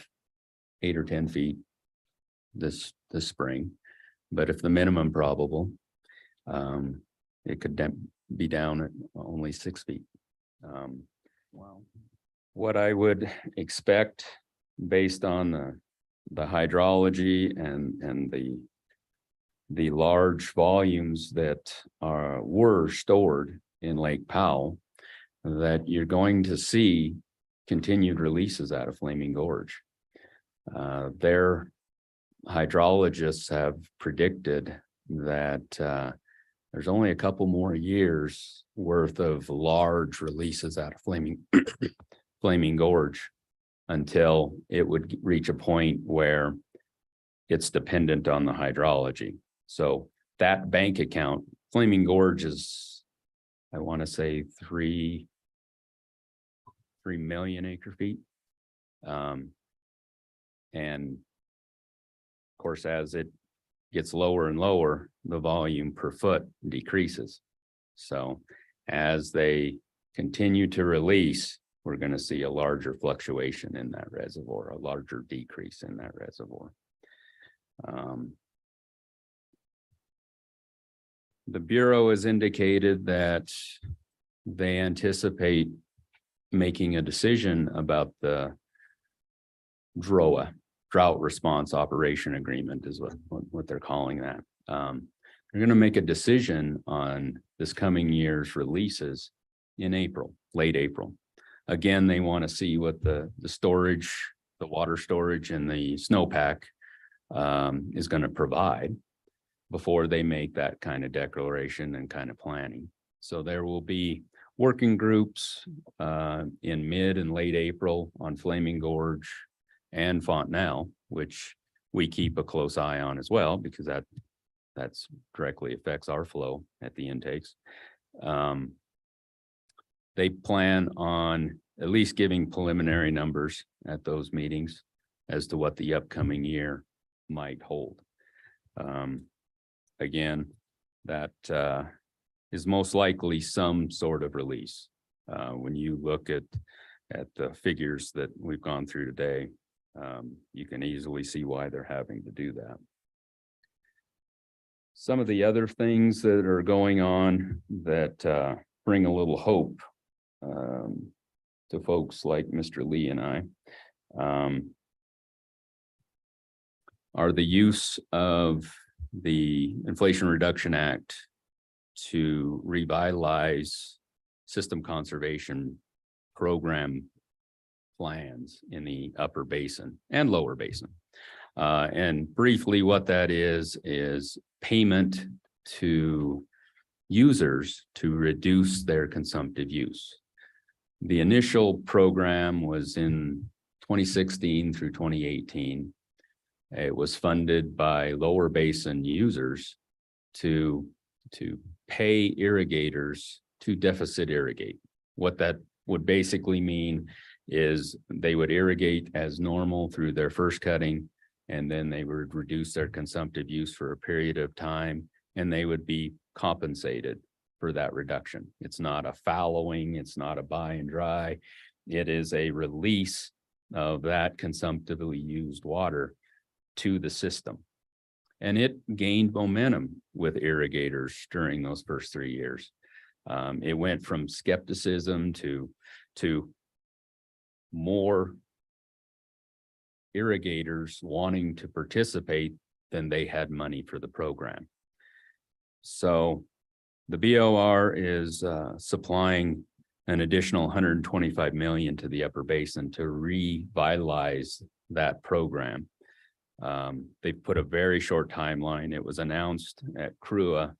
Speaker 13: 8 or 10 feet this spring. But if the minimum probable, it could be down at only 6 feet. Wow. What I would expect based on the hydrology and the large volumes that were stored in Lake Powell, that you're going to see continued releases out of Flaming Gorge. Their hydrologists have predicted that there's only a couple more years worth of large releases out of Flaming Gorge until it would reach a point where it's dependent on the hydrology. So that bank account, Flaming Gorge is, I want to say 3 million acre feet. And of course, as it gets lower and lower, the volume per foot decreases. So as they continue to release, we're going to see a larger fluctuation in that reservoir, a larger decrease in that reservoir. The Bureau has indicated that they anticipate making a decision about the DROA, Drought Response Operation Agreement is what they're calling that. They're going to make a decision on this coming year's releases in April, late April. Again, they want to see what the storage, the water storage and the snowpack is going to provide before they make that kind of declaration and kind of planning. So there will be working groups in mid and late April on Flaming Gorge and Fontenelle, which we keep a close eye on as well, because that's directly affects our flow at the intakes. They plan on at least giving preliminary numbers at those meetings as to what the upcoming year might hold. Again, that is most likely some sort of release. When you look at the figures that we've gone through today, you can easily see why they're having to do that. Some of the other things that are going on that bring a little hope to folks like Mr. Lee and I are the use of the Inflation Reduction Act to revitalize system conservation program plans in the upper basin and lower basin. And briefly, what that is payment to users to reduce their consumptive use. The initial program was in 2016 through 2018. It was funded by lower basin users to pay irrigators to deficit irrigate. What that would basically mean is they would irrigate as normal through their first cutting, and then they would reduce their consumptive use for a period of time, and they would be compensated for that reduction. It's not a fallowing, it's not a buy and dry. It is a release of that consumptively used water to the system. And it gained momentum with irrigators during those first 3 years. It went from skepticism to more irrigators wanting to participate than they had money for the program. So the BOR is supplying an additional 125 million to the upper basin to revitalize that program. They put a very short timeline. It was announced at CRUA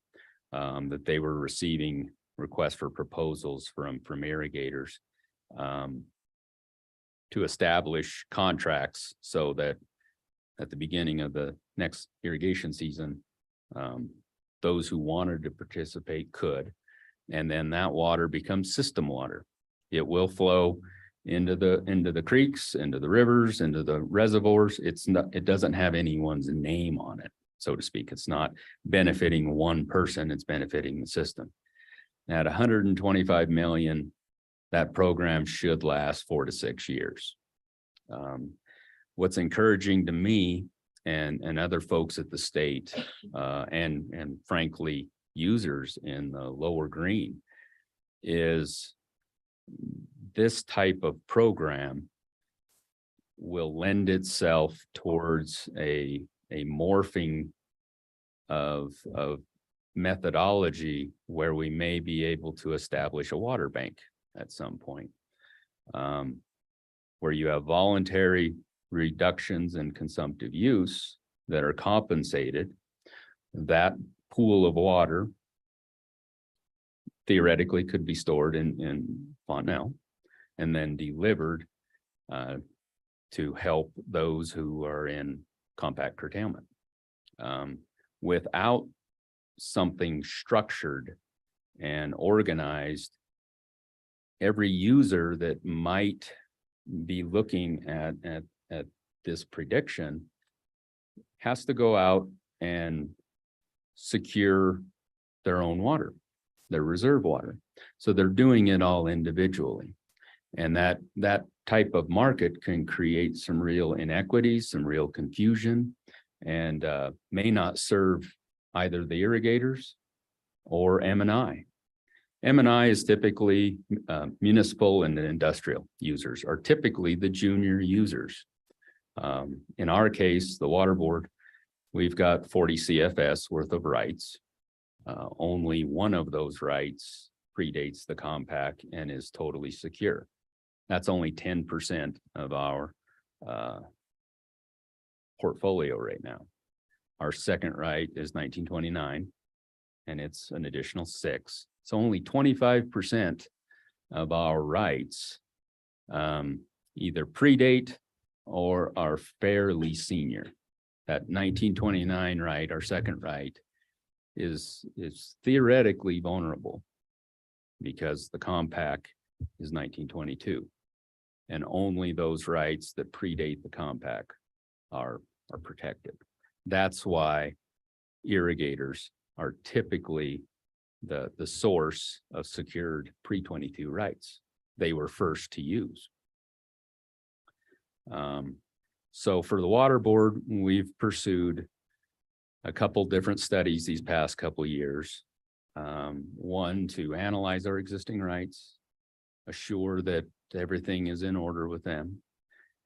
Speaker 13: that they were receiving requests for proposals from irrigators to establish contracts so that at the beginning of the next irrigation season, those who wanted to participate could, and then that water becomes system water. It will flow into the creeks, into the rivers, into the reservoirs. It doesn't have anyone's name on it, so to speak. It's not benefiting one person, it's benefiting the system. At 125 million, that program should last 4 to 6 years. What's encouraging to me and other folks at the state and frankly users in the lower green is this type of program will lend itself towards a morphing of methodology where we may be able to establish a water bank at some point, where you have voluntary reductions in consumptive use that are compensated, that pool of water theoretically could be stored in Fontenelle and then delivered to help those who are in compact curtailment. Without something structured and organized, every user that might be looking at this prediction has to go out and secure their own water, their reserve water. So they're doing it all individually. And that type of market can create some real inequities, some real confusion, and may not serve either the irrigators or M&I. M&I is typically municipal and industrial users are typically the junior users. In our case, the water board, we've got 40 CFS worth of rights. Only one of those rights predates the compact and is totally secure. That's only 10% of our portfolio right now. Our second right is 1929, and it's an additional 6. So only 25% of our rights either predate or are fairly senior. That 1929 right, our second right, is theoretically vulnerable because the compact is 1922, and only those rights that predate the compact are protected. That's why irrigators are typically the source of secured pre-22 rights. They were first to use. So for the water board, we've pursued a couple different studies these past couple years. One, to analyze our existing rights, assure that everything is in order with them,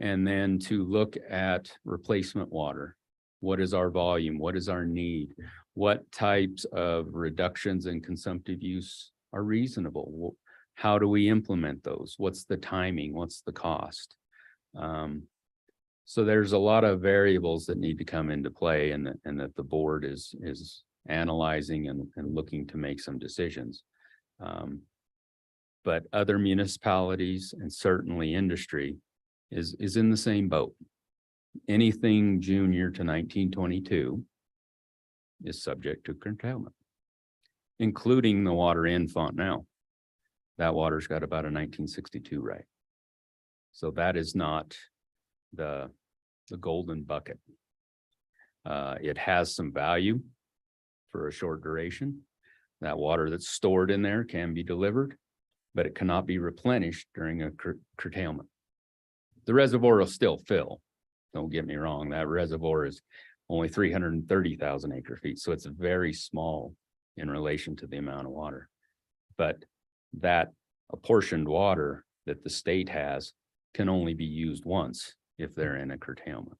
Speaker 13: and then to look at replacement water. What is our volume? What is our need? What types of reductions in consumptive use are reasonable? How do we implement those? What's the timing? What's the cost? So there's a lot of variables that need to come into play, and that the board is analyzing and looking to make some decisions. But other municipalities and certainly industry is in the same boat. Anything junior to 1922 is subject to curtailment, including the water in Fontenelle. That water's got about a 1962 right. So that is not the golden bucket. It has some value for a short duration. That water that's stored in there can be delivered, but it cannot be replenished during a curtailment. The reservoir will still fill. Don't get me wrong, that reservoir is only 330,000 acre feet. So it's very small in relation to the amount of water. But that apportioned water that the state has can only be used once if they're in a curtailment.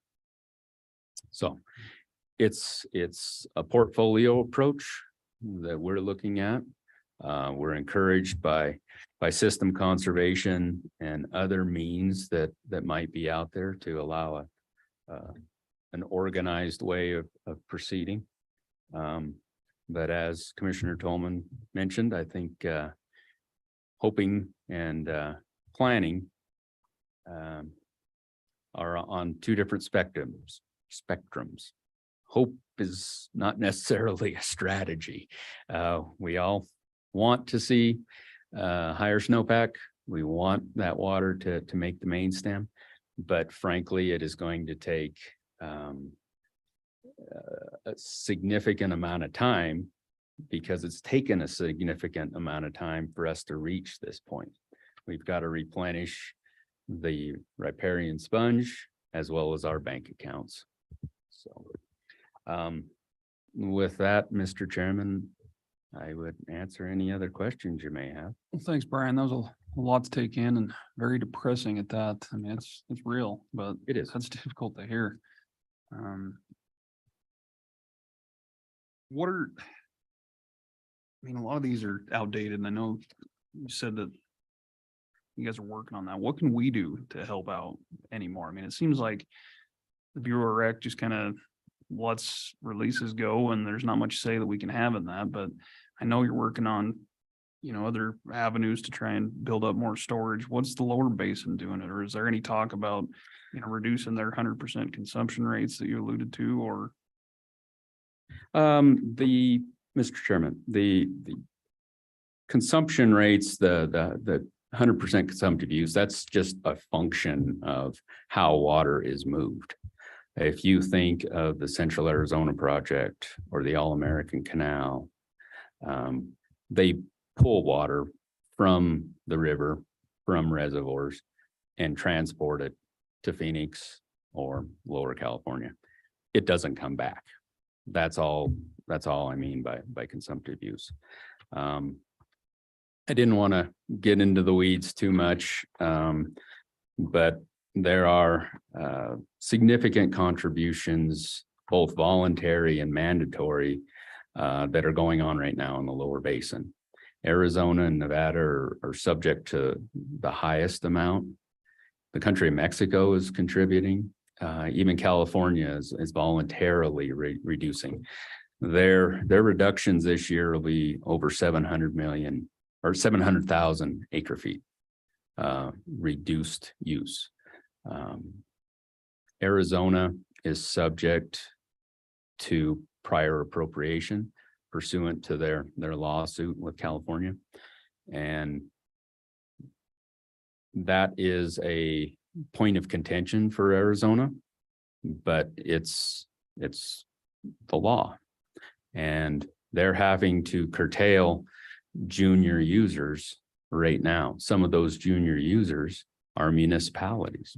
Speaker 13: So it's a portfolio approach that we're looking at. We're encouraged by system conservation and other means that might be out there to allow an organized way of proceeding. But as Commissioner Tolman mentioned, I think hoping and planning are on two different spectrums. Hope is not necessarily a strategy. We all want to see higher snowpack. We want that water to make the main stem, but frankly, it is going to take a significant amount of time, because it's taken a significant amount of time for us to reach this point. We've got to replenish the riparian sponge as well as our bank accounts. So with that, Mr. Chairman, I would answer any other questions you may have.
Speaker 5: Well, thanks, Brian. That was a lot to take in and very depressing at that. I mean, it's real, but
Speaker 13: It is.
Speaker 5: That's difficult to hear. What are, I mean, a lot of these are outdated, and I know you said that you guys are working on that. What can we do to help out anymore? I mean, it seems like the Bureau of Rec just kind of lets releases go and there's not much say that we can have in that, but I know you're working on, other avenues to try and build up more storage. What's the lower basin doing it? Or is there any talk about, reducing their 100% consumption rates that you alluded to, or?
Speaker 13: Mr. Chairman, the consumption rates, the 100% consumptive use, that's just a function of how water is moved. If you think of the Central Arizona Project or the All-American Canal, they pull water from the river, from reservoirs, and transport it to Phoenix or Lower California. It doesn't come back. That's all I mean by consumptive use. I didn't want to get into the weeds too much, but there are significant contributions, both voluntary and mandatory, that are going on right now in the lower basin. Arizona and Nevada are subject to the highest amount. The country of Mexico is contributing. Even California is voluntarily reducing. Their reductions this year will be over 700 million or 700,000 acre feet reduced use. Arizona is subject to prior appropriation pursuant to their lawsuit with California. And that is a point of contention for Arizona, but it's the law. And they're having to curtail junior users right now. Some of those junior users are municipalities.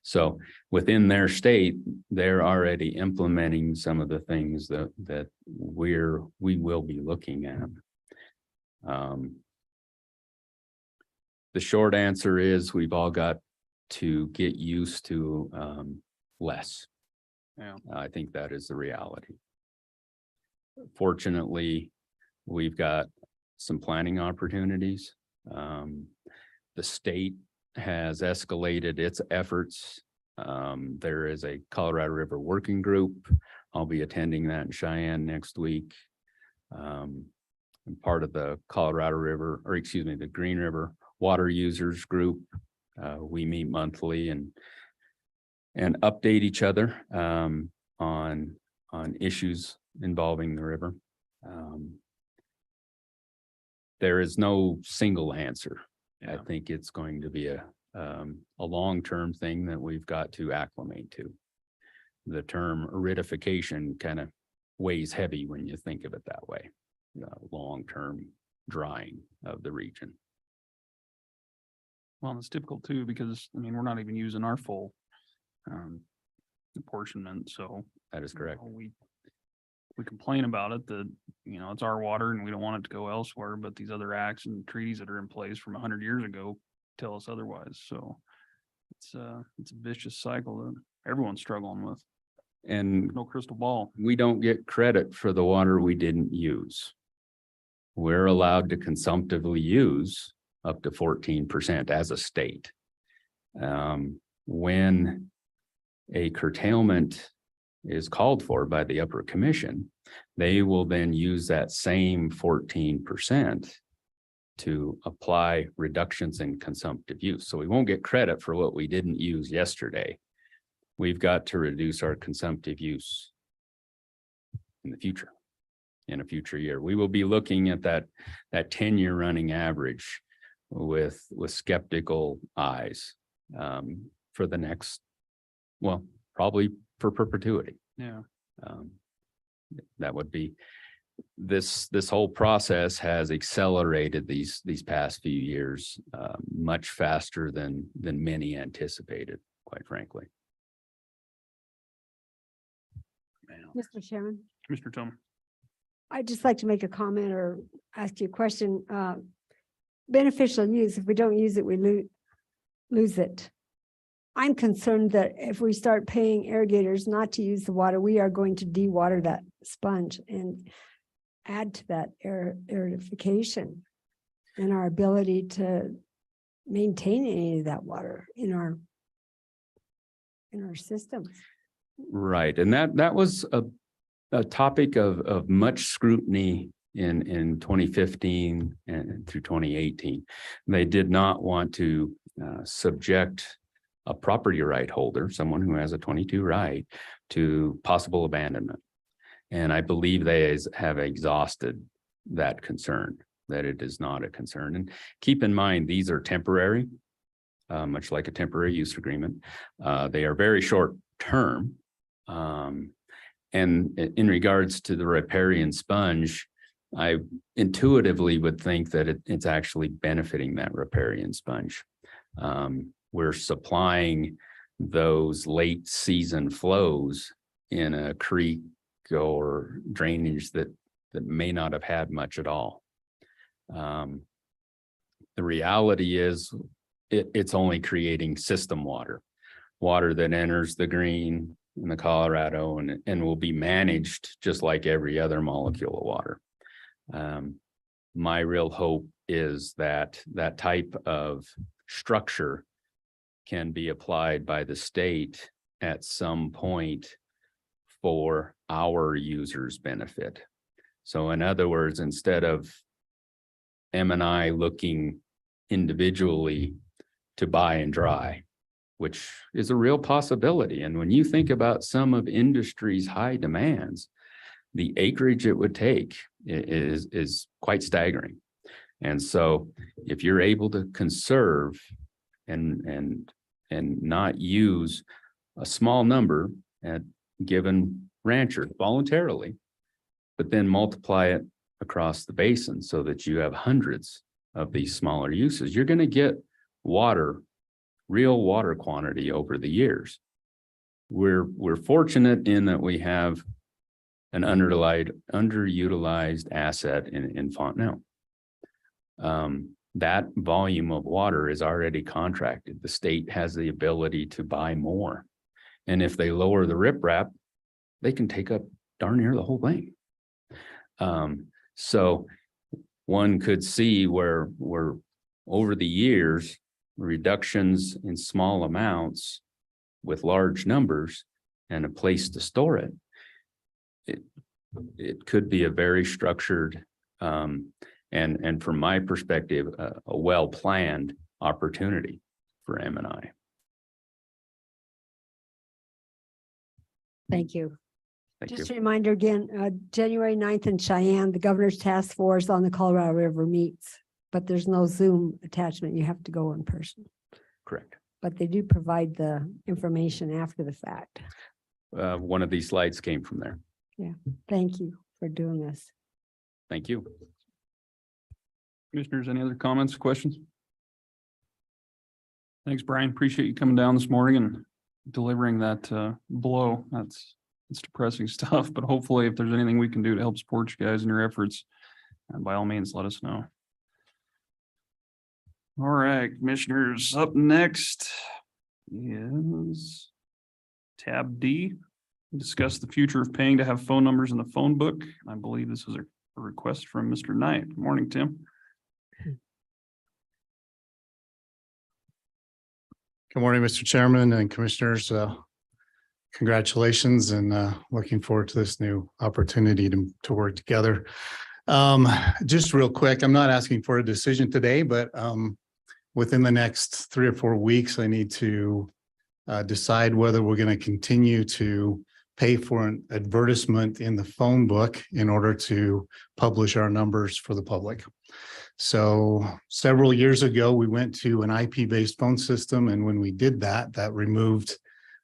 Speaker 13: So within their state, they're already implementing some of the things that we will be looking at. The short answer is we've all got to get used to less.
Speaker 5: Yeah.
Speaker 13: I think that is the reality. Fortunately, we've got some planning opportunities. The state has escalated its efforts. There is a Colorado River Working Group. I'll be attending that in Cheyenne next week. I'm part of the Colorado River, or excuse me, the Green River Water Users Group. We meet monthly and update each other on issues involving the river. There is no single answer.
Speaker 5: Yeah.
Speaker 13: I think it's going to be a long-term thing that we've got to acclimate to. The term aridification kind of weighs heavy when you think of it that way. Long-term drying of the region.
Speaker 5: Well, it's difficult too, because we're not even using our full apportionment, so.
Speaker 13: That is correct.
Speaker 5: We complain about it that, it's our water and we don't want it to go elsewhere, but these other acts and treaties that are in place from 100 years ago tell us otherwise. So it's a vicious cycle that everyone's struggling with.
Speaker 13: And
Speaker 5: No crystal ball.
Speaker 13: we don't get credit for the water we didn't use. We're allowed to consumptively use up to 14% as a state. When a curtailment is called for by the upper commission, they will then use that same 14% to apply reductions in consumptive use. So we won't get credit for what we didn't use yesterday. We've got to reduce our consumptive use in the future, in a future year. We will be looking at that 10-year running average with skeptical eyes for the next, well, probably for perpetuity.
Speaker 5: Yeah.
Speaker 13: That would be, this whole process has accelerated these past few years much faster than many anticipated, quite frankly.
Speaker 1: Mr. Chairman,
Speaker 5: Mr. Tom.
Speaker 1: I'd just like to make a comment or ask you a question. Beneficial use, if we don't use it, we lose it. I'm concerned that if we start paying irrigators not to use the water, we are going to de-water that sponge and add to that aridification and our ability to maintain any of that water in our systems.
Speaker 13: Right, and that was a topic of much scrutiny in 2015 and through 2018. They did not want to subject a property right holder, someone who has a 22 right, to possible abandonment. And I believe they have exhausted that concern, that it is not a concern. And keep in mind, these are temporary, much like a temporary use agreement. They are very short term. And in regards to the riparian sponge, I intuitively would think that it's actually benefiting that riparian sponge. We're supplying those late season flows in a creek or drainage that may not have had much at all. The reality is it's only creating system water that enters the green in the Colorado and will be managed just like every other molecule of water. My real hope is that that type of structure can be applied by the state at some point for our users' benefit. So in other words, instead of M&I looking individually to buy and dry, which is a real possibility. And when you think about some of industry's high demands, the acreage it would take is quite staggering. And so if you're able to conserve and not use a small number at given rancher voluntarily, but then multiply it across the basin so that you have hundreds of these smaller uses, you're going to get water, real water quantity over the years. We're fortunate in that we have an underutilized asset in Fontenelle. That volume of water is already contracted. The state has the ability to buy more. And if they lower the riprap, they can take up darn near the whole thing. So one could see where over the years, reductions in small amounts with large numbers and a place to store it, it could be a very structured and from my perspective, a well-planned opportunity for M&I.
Speaker 1: Thank you.
Speaker 13: Thank
Speaker 1: Just
Speaker 13: you.
Speaker 1: a reminder again, January 9th in Cheyenne, the governor's task force on the Colorado River meets, but there's no Zoom attachment. You have to go in person.
Speaker 13: Correct.
Speaker 1: But they do provide the information after the fact.
Speaker 13: One of these slides came from there.
Speaker 1: Yeah, thank you for doing this.
Speaker 13: Thank you.
Speaker 5: Commissioners, any other comments, questions? Thanks, Brian. Appreciate you coming down this morning and delivering that blow. It's depressing stuff, but hopefully if there's anything we can do to help support you guys in your efforts, by all means, let us know. All right, commissioners, up next is tab D. Discuss the future of paying to have phone numbers in the phone book. I believe this is a request from Mr. Knight. Good morning, Tim.
Speaker 4: Good morning, Mr. Chairman and Commissioners. Congratulations and looking forward to this new opportunity to work together. Just real quick, I'm not asking for a decision today, but within the next 3 or 4 weeks, I need to decide whether we're going to continue to pay for an advertisement in the phone book in order to publish our numbers for the public. So several years ago, we went to an IP-based phone system. And when we did that, that removed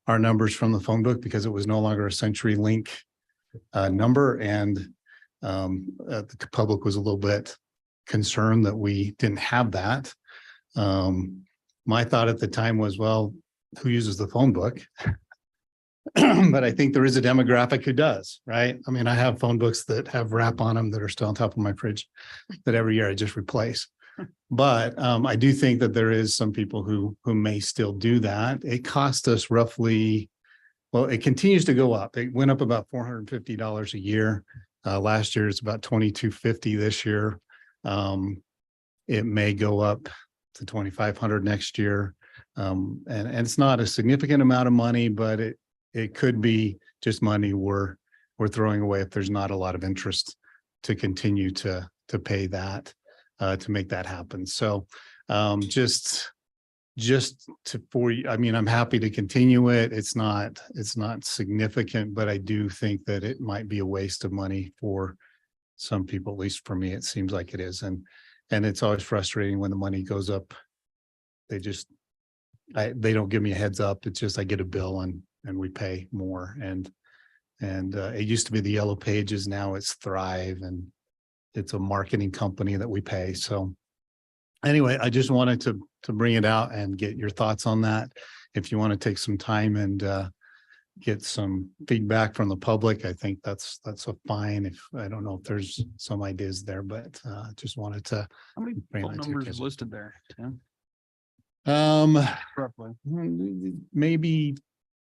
Speaker 4: our numbers from the phone book because it was no longer a CenturyLink number. And the public was a little bit concerned that we didn't have that. My thought at the time was, well, who uses the phone book? But I think there is a demographic who does, right? I mean, I have phone books that have wrap on them that are still on top of my fridge that every year I just replace. But I do think that there is some people who may still do that. It cost us roughly, well, it continues to go up. It went up about $450 a year. Last year, it's about $2,250 this year. It may go up to $2,500 next year. And it's not a significant amount of money, but it could be just money we're throwing away if there's not a lot of interest to continue to pay that, to make that happen. So just to, for you, I mean, I'm happy to continue it. It's not significant, but I do think that it might be a waste of money for some people, at least for me, it seems like it is. And it's always frustrating when the money goes up. They don't give me a heads up. It's just, I get a bill and we pay more. And it used to be the Yellow Pages. Now it's Thrive, and it's a marketing company that we pay. So anyway, I just wanted to bring it out and get your thoughts on that. If you want to take some time and get some feedback from the public, I think that's a fine. If I don't know if there's some ideas there, but just wanted to.
Speaker 5: How many
Speaker 4: bring
Speaker 5: phone
Speaker 4: that to your
Speaker 5: numbers is
Speaker 4: attention.
Speaker 5: listed there, Tim? Roughly.
Speaker 4: Maybe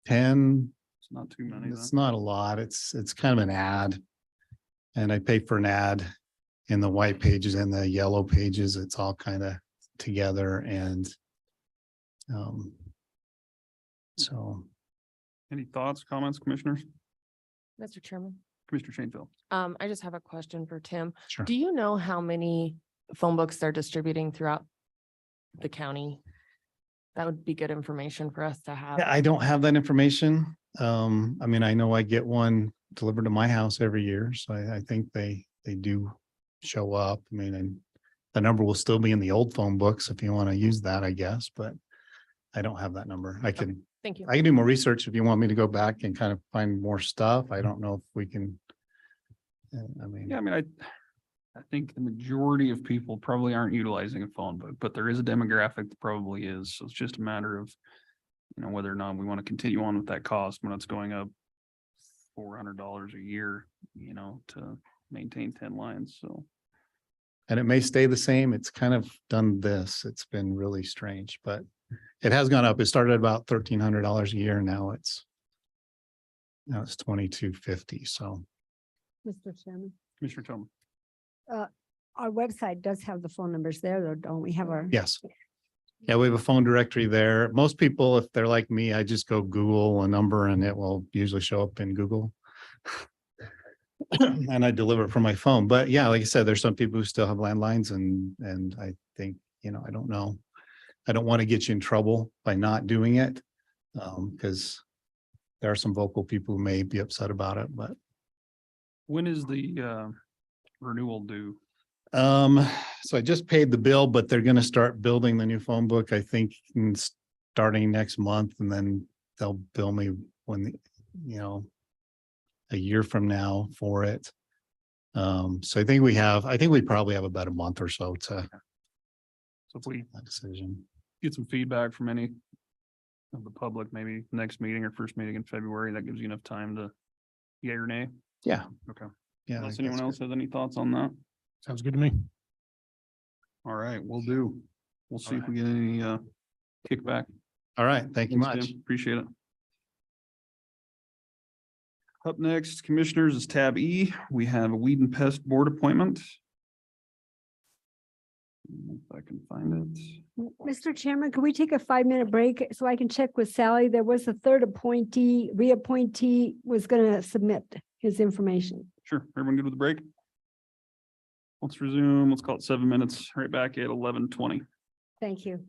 Speaker 4: 10.
Speaker 5: It's not too many.
Speaker 4: It's not a lot. It's kind of an ad. And I pay for an ad in the White Pages and the Yellow Pages. It's all kind of together. And so.
Speaker 5: Any thoughts, comments, commissioners?
Speaker 3: Mr. Chairman,
Speaker 5: Commissioner Shanefield?
Speaker 3: I just have a question for Tim.
Speaker 4: Sure.
Speaker 3: Do you know how many phone books they're distributing throughout the county? That would be good information for us to have.
Speaker 4: Yeah, I don't have that information. I mean, I know I get one delivered to my house every year, so I think they do show up. I mean, and the number will still be in the old phone books if you want to use that, I guess, but I don't have that number. I can do more research if you want me to go back and kind of find more stuff. I don't know if we can.
Speaker 5: Yeah, I mean, I think the majority of people probably aren't utilizing a phone book, but there is a demographic that probably is. So it's just a matter of, whether or not we want to continue on with that cost when it's going up $400 a year, to maintain 10 lines. So.
Speaker 4: And it may stay the same. It's kind of done this. It's been really strange, but it has gone up. It started at about $1,300 a year. Now it's $2,250. So.
Speaker 1: Mr. Chairman,
Speaker 5: Commissioner Tillman.
Speaker 1: our website does have the phone numbers there, though, don't we? Have our.
Speaker 4: Yes. Yeah, we have a phone directory there. Most people, if they're like me, I just go Google a number and it will usually show up in Google. And I deliver it from my phone. But yeah, like I said, there's some people who still have landlines and I think, I don't know. I don't want to get you in trouble by not doing it. Because there are some vocal people who may be upset about it, but.
Speaker 5: When is the renewal due?
Speaker 4: So I just paid the bill, but they're gonna start building the new phone book, I think, starting next month, and then they'll bill me when, a year from now for it. So I think we probably have about a month or so to.
Speaker 5: So if we
Speaker 4: that decision.
Speaker 5: get some feedback from any of the public, maybe next meeting or first meeting in February, that gives you enough time to yay or nay.
Speaker 4: Yeah.
Speaker 5: Okay.
Speaker 4: Yeah. I
Speaker 5: Unless
Speaker 4: think
Speaker 5: anyone
Speaker 4: that's
Speaker 5: else
Speaker 4: good.
Speaker 5: has any thoughts on that?
Speaker 4: Sounds good to me.
Speaker 5: All right, we'll do. We'll see if we get any kickback.
Speaker 4: All right. Thank you
Speaker 5: Thanks,
Speaker 4: much.
Speaker 5: Tim. Appreciate it. Up next, commissioners, is tab E. We have a weed and pest board appointment. If I can find it.
Speaker 1: Mr. Chairman, could we take a 5-minute break so I can check with Sally? There was a third reappointee was going to submit his information.
Speaker 5: Sure. Everyone good with the break? Let's resume. Let's call it 7 minutes. Right back at 11:20.
Speaker 1: Thank you.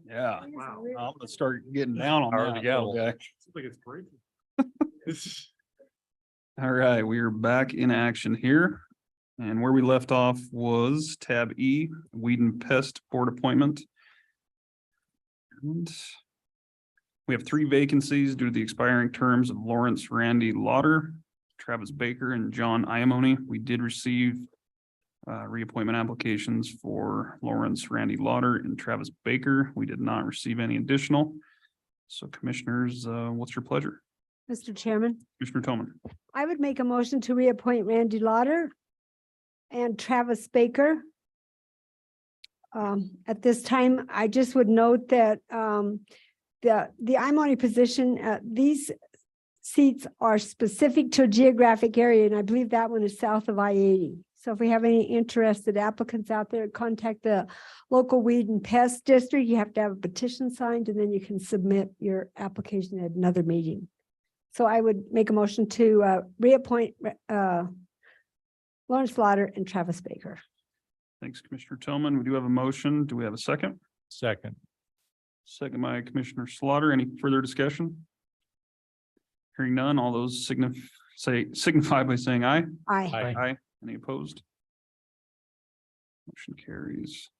Speaker 5: Yeah, wow. I'm gonna start getting down on
Speaker 2: Power of
Speaker 5: that
Speaker 2: the gavel.
Speaker 5: little guy. All right, we are back in action here. And where we left off was tab E, Weed and Pest Board Appointment. And we have 3 vacancies due to the expiring terms of Lawrence Randy Lauder, Travis Baker, and John Iamoni. We did receive reappointment applications for Lawrence Randy Lauder and Travis Baker. We did not receive any additional. So commissioners, what's your pleasure?
Speaker 1: Mr. Chairman,
Speaker 5: Commissioner Toman.
Speaker 1: I would make a motion to reappoint Randy Lauder and Travis Baker. At this time, I just would note that the Imoni position, these seats are specific to a geographic area, and I believe that one is south of I-80. So if we have any interested applicants out there, contact the local weed and pest district. You have to have a petition signed, and then you can submit your application at another meeting. So I would make a motion to reappoint Lawrence Lauder and Travis Baker.
Speaker 5: Thanks, Commissioner Tillman. We do have a motion. Do we have a second?
Speaker 2: Second.
Speaker 5: Second by Commissioner Slaughter. Any further discussion? Hearing none, all those signify by saying aye.
Speaker 1: Aye.
Speaker 5: Aye. Any opposed? Motion carries.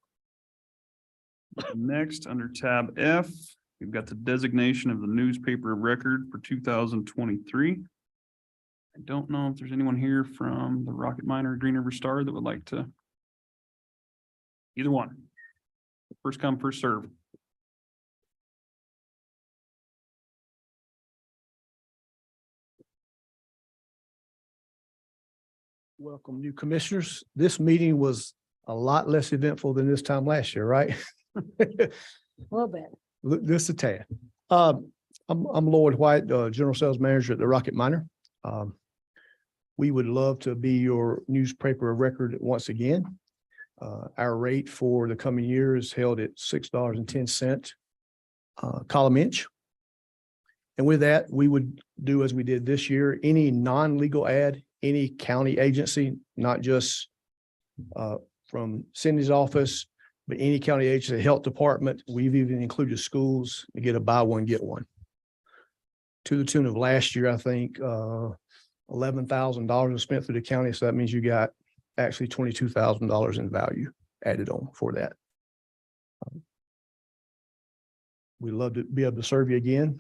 Speaker 5: Next, under tab F, we've got the designation of the newspaper of record for 2023. I don't know if there's anyone here from the Rocket Miner or Green River Star that would like to. Either one. First come, first serve.
Speaker 14: Welcome, new commissioners. This meeting was a lot less eventful than this time last year, right?
Speaker 1: A little bit.
Speaker 14: This a tad. I'm Lloyd White, General Sales Manager at the Rocket Miner. We would love to be your newspaper of record once again. Our rate for the coming year is held at $6.10 column inch. And with that, we would do as we did this year, any non-legal ad, any county agency, not just from Cindy's office, but any county agency, health department. We've even included schools to get a buy one, get one. To the tune of last year, I think $11,000 was spent through the county. So that means you got actually $22,000 in value added on for that. We'd love to be able to serve you again.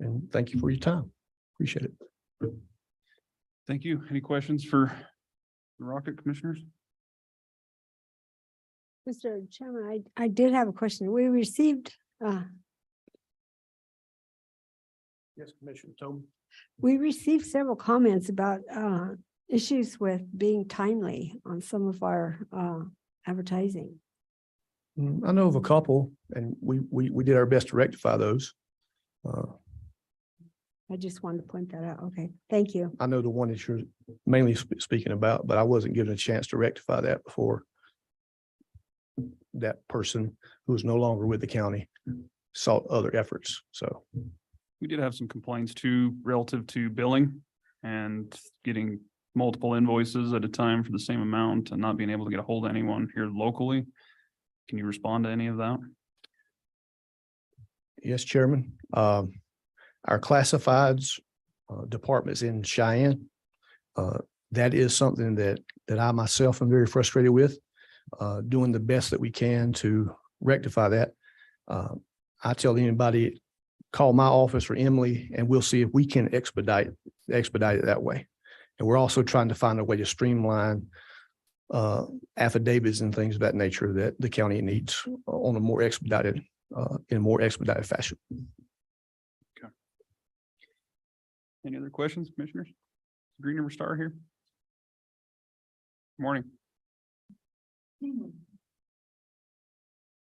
Speaker 14: And thank you for your time. Appreciate it.
Speaker 5: Thank you. Any questions for the Rocket commissioners?
Speaker 1: Mr. Chairman, I did have a question. We received,
Speaker 14: Yes, Commissioner Tobin.
Speaker 1: we received several comments about issues with being timely on some of our advertising.
Speaker 14: I know of a couple, and we did our best to rectify those.
Speaker 1: I just wanted to point that out. Okay, thank you.
Speaker 14: I know the one that you're mainly speaking about, but I wasn't given a chance to rectify that before that person who is no longer with the county sought other efforts. So
Speaker 5: We did have some complaints too relative to billing and getting multiple invoices at a time for the same amount and not being able to get a hold of anyone here locally. Can you respond to any of that?
Speaker 14: yes, Chairman. Our classifieds departments in Cheyenne. That is something that I myself am very frustrated with. Doing the best that we can to rectify that. I tell anybody, call my office or Emily, and we'll see if we can expedite it that way. And we're also trying to find a way to streamline affidavits and things of that nature that the county needs on a more expedited, in a more expedited fashion.
Speaker 5: Okay. Any other questions, commissioners? Green River Star here. Morning.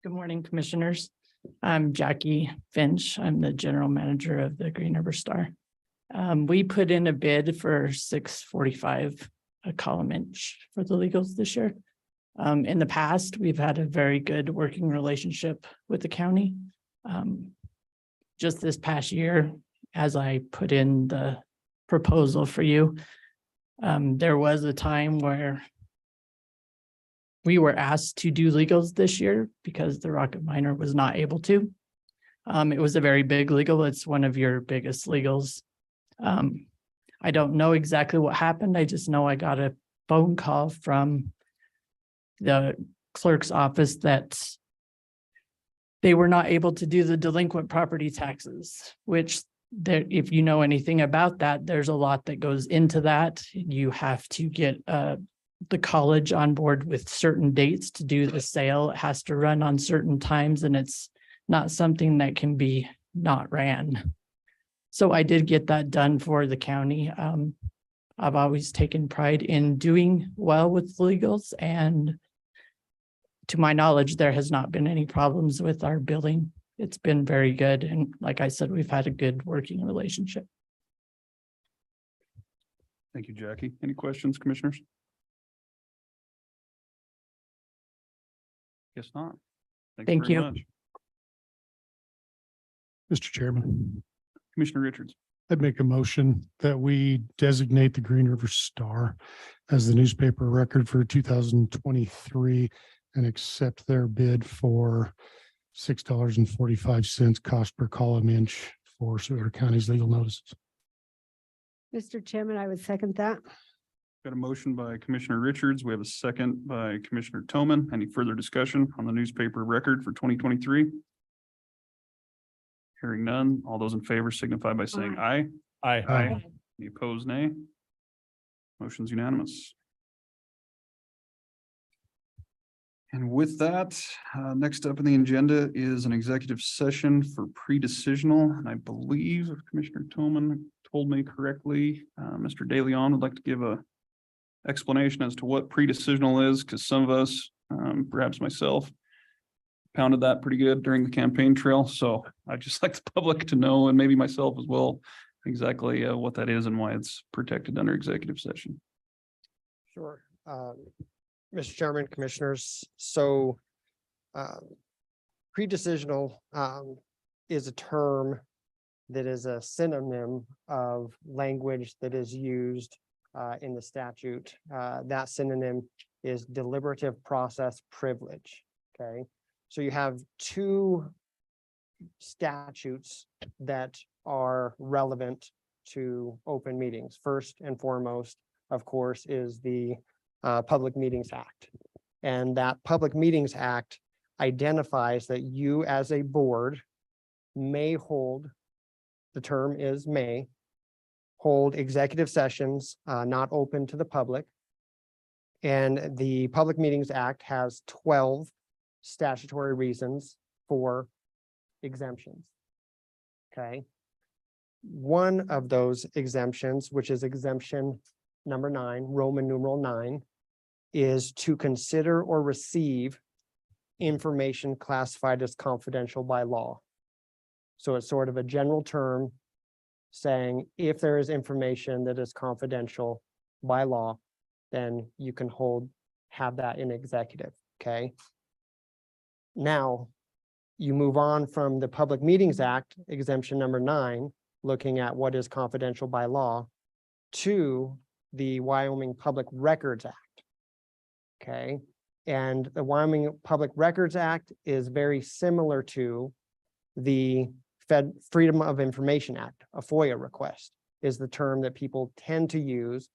Speaker 15: Good morning, commissioners. I'm Jackie Finch. I'm the general manager of the Green River Star. We put in a bid for $6.45 a column inch for the legals this year. In the past, we've had a very good working relationship with the county. Just this past year, as I put in the proposal for you, there was a time where we were asked to do legals this year because the Rocket Miner was not able to. It was a very big legal. It's one of your biggest legals. I don't know exactly what happened. I just know I got a phone call from the clerk's office that they were not able to do the delinquent property taxes, which there, if you know anything about that, there's a lot that goes into that. You have to get the college on board with certain dates to do the sale. It has to run on certain times, and it's not something that can be not ran. So I did get that done for the county. I've always taken pride in doing well with legals, and to my knowledge, there has not been any problems with our billing. It's been very good. And like I said, we've had a good working relationship.
Speaker 5: Thank you, Jackie. Any questions, commissioners? Guess not.
Speaker 15: Thank
Speaker 5: very
Speaker 15: you.
Speaker 5: much.
Speaker 4: Mr. Chairman,
Speaker 5: Commissioner Richards.
Speaker 4: I'd make a motion that we designate the Green River Star as the newspaper record for 2023 and accept their bid for $6.45 cost per column inch for Sweetwater County's legal notices.
Speaker 1: Mr. Chairman, I would second that.
Speaker 5: Got a motion by Commissioner Richards. We have a second by Commissioner Toman. Any further discussion on the newspaper record for 2023? Hearing none. All those in favor signify by saying aye.
Speaker 2: Aye.
Speaker 5: Any opposed, nay? Motion's unanimous. And with that, next up in the agenda is an executive session for pre-decisional. And I believe if Commissioner Toman told me correctly, Mr. De Leon would like to give a explanation as to what pre-decisional is, because some of us, perhaps myself, pounded that pretty good during the campaign trail. So I'd just like the public to know, and maybe myself as well, exactly what that is and why it's protected under executive session.
Speaker 16: Sure. Mr. Chairman, Commissioners, so pre-decisional is a term that is a synonym of language that is used in the statute. That synonym is deliberative process privilege. Okay, so you have two statutes that are relevant to open meetings. First and foremost, of course, is the Public Meetings Act. And that Public Meetings Act identifies that you as a board may hold, the term is may, hold executive sessions not open to the public. And the Public Meetings Act has 12 statutory reasons for exemptions. Okay. One of those exemptions, which is exemption number 9, Roman numeral 9, is to consider or receive information classified as confidential by law. So it's sort of a general term saying if there is information that is confidential by law, then you can have that in executive, okay? Now, you move on from the Public Meetings Act, exemption number 9, looking at what is confidential by law, to the Wyoming Public Records Act. Okay, and the Wyoming Public Records Act is very similar to the Freedom of Information Act. A FOIA request is the term that people tend to use,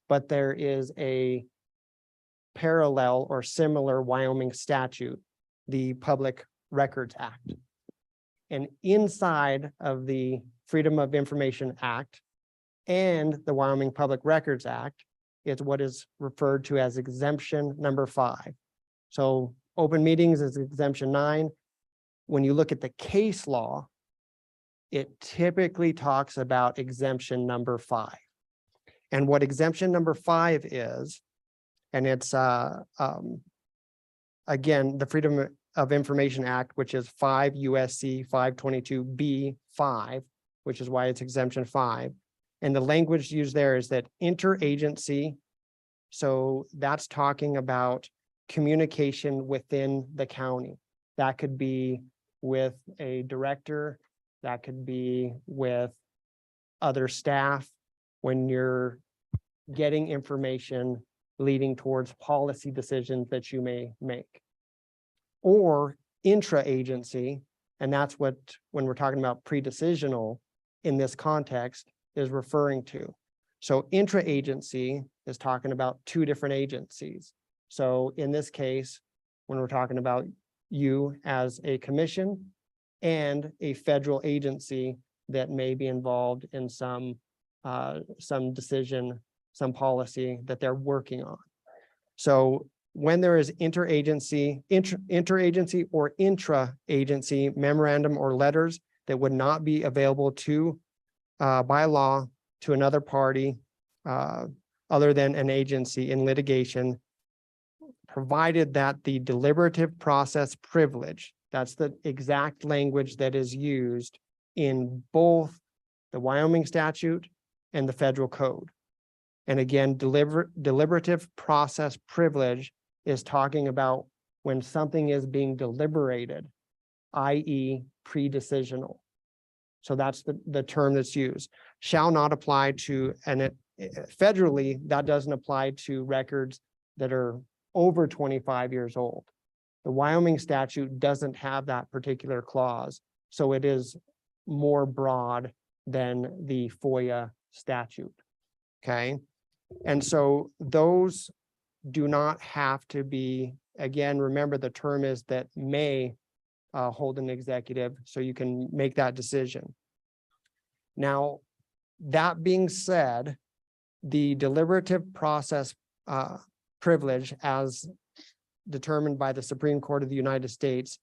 Speaker 16: but there is a parallel or similar Wyoming statute, the Public Records Act. And inside of the Freedom of Information Act and the Wyoming Public Records Act is what is referred to as exemption number 5. So open meetings is exemption 9. When you look at the case law, it typically talks about exemption number 5. And what exemption number 5 is, and it's again, the Freedom of Information Act, which is 5 USC 522B5, which is why it's exemption 5. And the language used there is that interagency. So that's talking about communication within the county. That could be with a director, that could be with other staff. When you're getting information leading towards policy decisions that you may make. Or intra-agency, and that's what, when we're talking about pre-decisional in this context, is referring to. So intra-agency is talking about two different agencies. So in this case, when we're talking about you as a commission and a federal agency that may be involved in some decision, some policy that they're working on. So when there is interagency or intra-agency memorandum or letters that would not be available to by law to another party other than an agency in litigation, provided that the deliberative process privilege, that's the exact language that is used in both the Wyoming statute and the federal code. And again, deliberative process privilege is talking about when something is being deliberated, i.e. pre-decisional. So that's the term that's used. Shall not apply to, and federally, that doesn't apply to records that are over 25 years old. The Wyoming statute doesn't have that particular clause, so it is more broad than the FOIA statute. Okay, and so those do not have to be, again, remember the term is that may hold an executive, so you can make that decision. Now, that being said, the deliberative process privilege, as determined by the Supreme Court of the United States,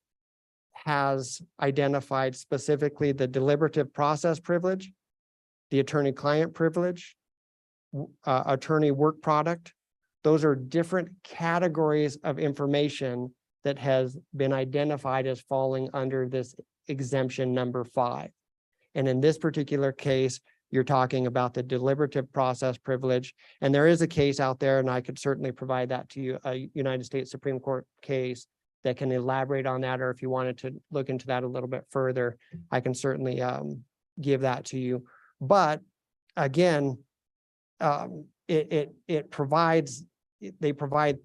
Speaker 16: has identified specifically the deliberative process privilege, the attorney-client privilege, attorney work product. Those are different categories of information that has been identified as falling under this exemption number 5. And in this particular case, you're talking about the deliberative process privilege. And there is a case out there, and I could certainly provide that to you, a United States Supreme Court case that can elaborate on that, or if you wanted to look into that a little bit further, I can certainly give that to you. But again, they provide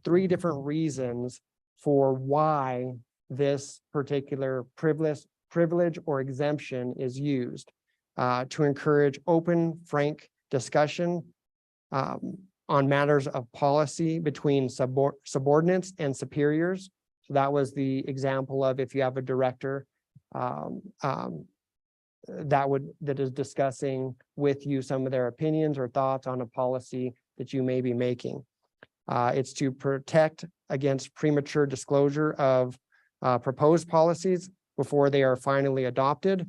Speaker 16: 3 different reasons for why this particular privilege or exemption is used. To encourage open, frank discussion on matters of policy between subordinates and superiors. So that was the example of if you have a director that is discussing with you some of their opinions or thoughts on a policy that you may be making. It's to protect against premature disclosure of proposed policies before they are finally adopted.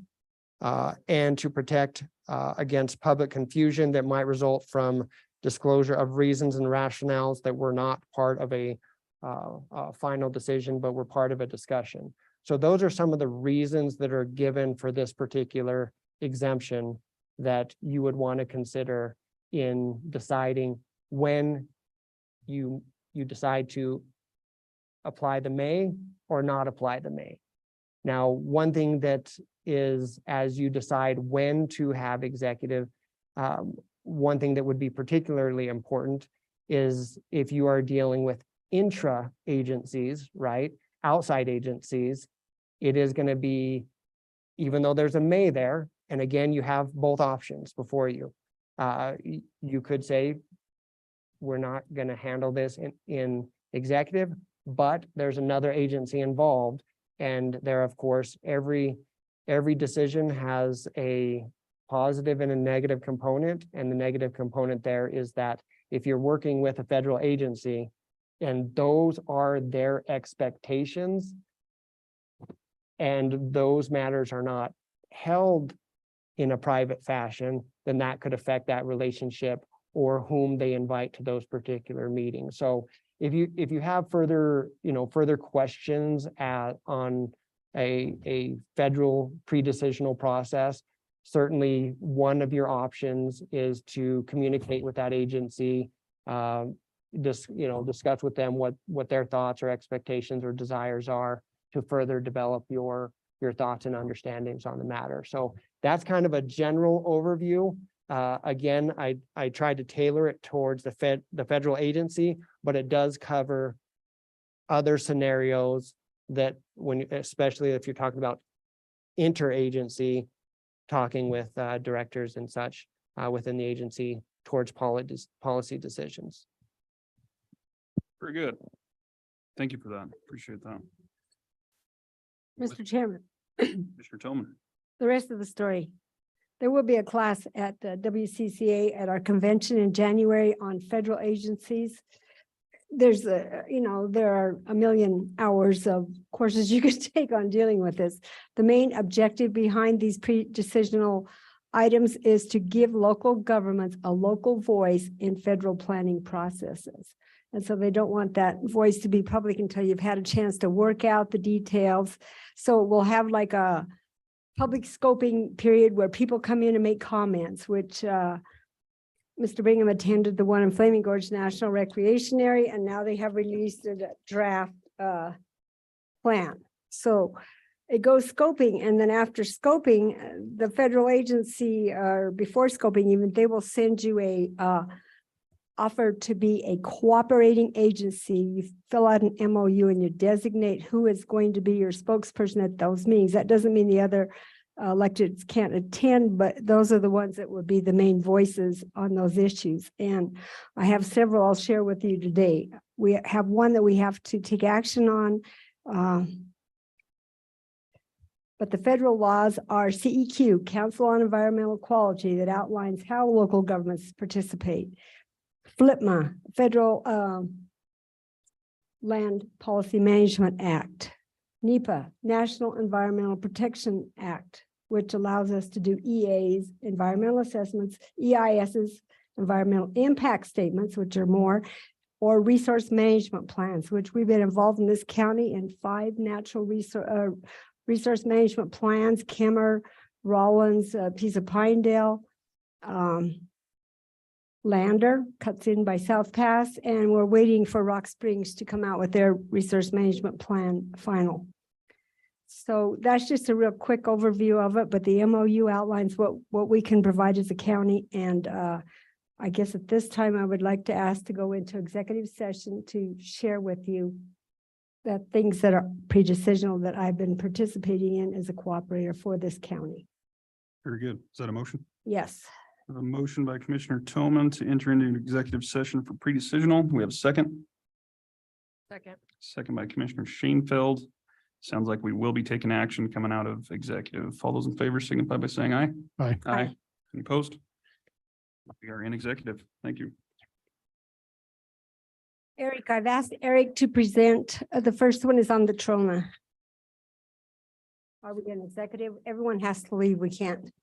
Speaker 16: And to protect against public confusion that might result from disclosure of reasons and rationales that were not part of a final decision, but were part of a discussion. So those are some of the reasons that are given for this particular exemption that you would want to consider in deciding when you decide to apply the may or not apply the may. Now, one thing that is, as you decide when to have executive, one thing that would be particularly important is if you are dealing with intra-agencies, right? Outside agencies, it is going to be, even though there's a may there, and again, you have both options before you. You could say, we're not going to handle this in executive, but there's another agency involved. And there, of course, every decision has a positive and a negative component. And the negative component there is that if you're working with a federal agency and those are their expectations, and those matters are not held in a private fashion, then that could affect that relationship or whom they invite to those particular meetings. So if you have further questions on a federal pre-decisional process, certainly one of your options is to communicate with that agency, discuss with them what their thoughts or expectations or desires are to further develop your thoughts and understandings on the matter. So that's kind of a general overview. Again, I tried to tailor it towards the federal agency, but it does cover other scenarios that especially if you're talking about interagency, talking with directors and such within the agency towards policy decisions.
Speaker 5: Very good. Thank you for that. Appreciate that.
Speaker 1: Mr. Chairman,
Speaker 5: Commissioner Tillman.
Speaker 1: the rest of the story. There will be a class at the WCCA at our convention in January on federal agencies. There's there are a million hours of courses you could take on dealing with this. The main objective behind these pre-decisional items is to give local governments a local voice in federal planning processes. And so they don't want that voice to be public until you've had a chance to work out the details. So we'll have like a public scoping period where people come in and make comments, which Mr. Bingham attended the one in Flaming Gorge National Recreation Area, and now they have released a draft plan. So it goes scoping, and then after scoping, the federal agency, or before scoping even, they will send you a offer to be a cooperating agency. You fill out an MOU and you designate who is going to be your spokesperson at those meetings. That doesn't mean the other electeds can't attend, but those are the ones that would be the main voices on those issues. And I have several I'll share with you today. We have one that we have to take action on. But the federal laws are CEQ, Council on Environmental Quality, that outlines how local governments participate. FLIPMA, Federal Land Policy Management Act. NEPA, National Environmental Protection Act, which allows us to do EAs, environmental assessments, EISs, environmental impact statements, which are more, or resource management plans, which we've been involved in this county in 5 natural resource management plans, Kimmer, Rollins, a piece of Pinedale, Lander cuts in by South Pass, and we're waiting for Rock Springs to come out with their resource management plan final. So that's just a real quick overview of it, but the MOU outlines what we can provide as a county. And I guess at this time, I would like to ask to go into executive session to share with you the things that are pre-decisional that I've been participating in as a cooperator for this county.
Speaker 5: Very good. Is that a motion?
Speaker 1: Yes.
Speaker 5: We have a motion by Commissioner Tillman to enter into an executive session for pre-decisional. We have a second.
Speaker 3: Second.
Speaker 5: Second by Commissioner Shanefield. Sounds like we will be taking action coming out of executive. All those in favor signify by saying aye.
Speaker 4: Aye.
Speaker 5: Aye. Any opposed? We are in executive. Thank you.
Speaker 1: Eric, I've asked Eric to present. The first one is on the Trona. Are we in executive? Everyone has to leave. We can't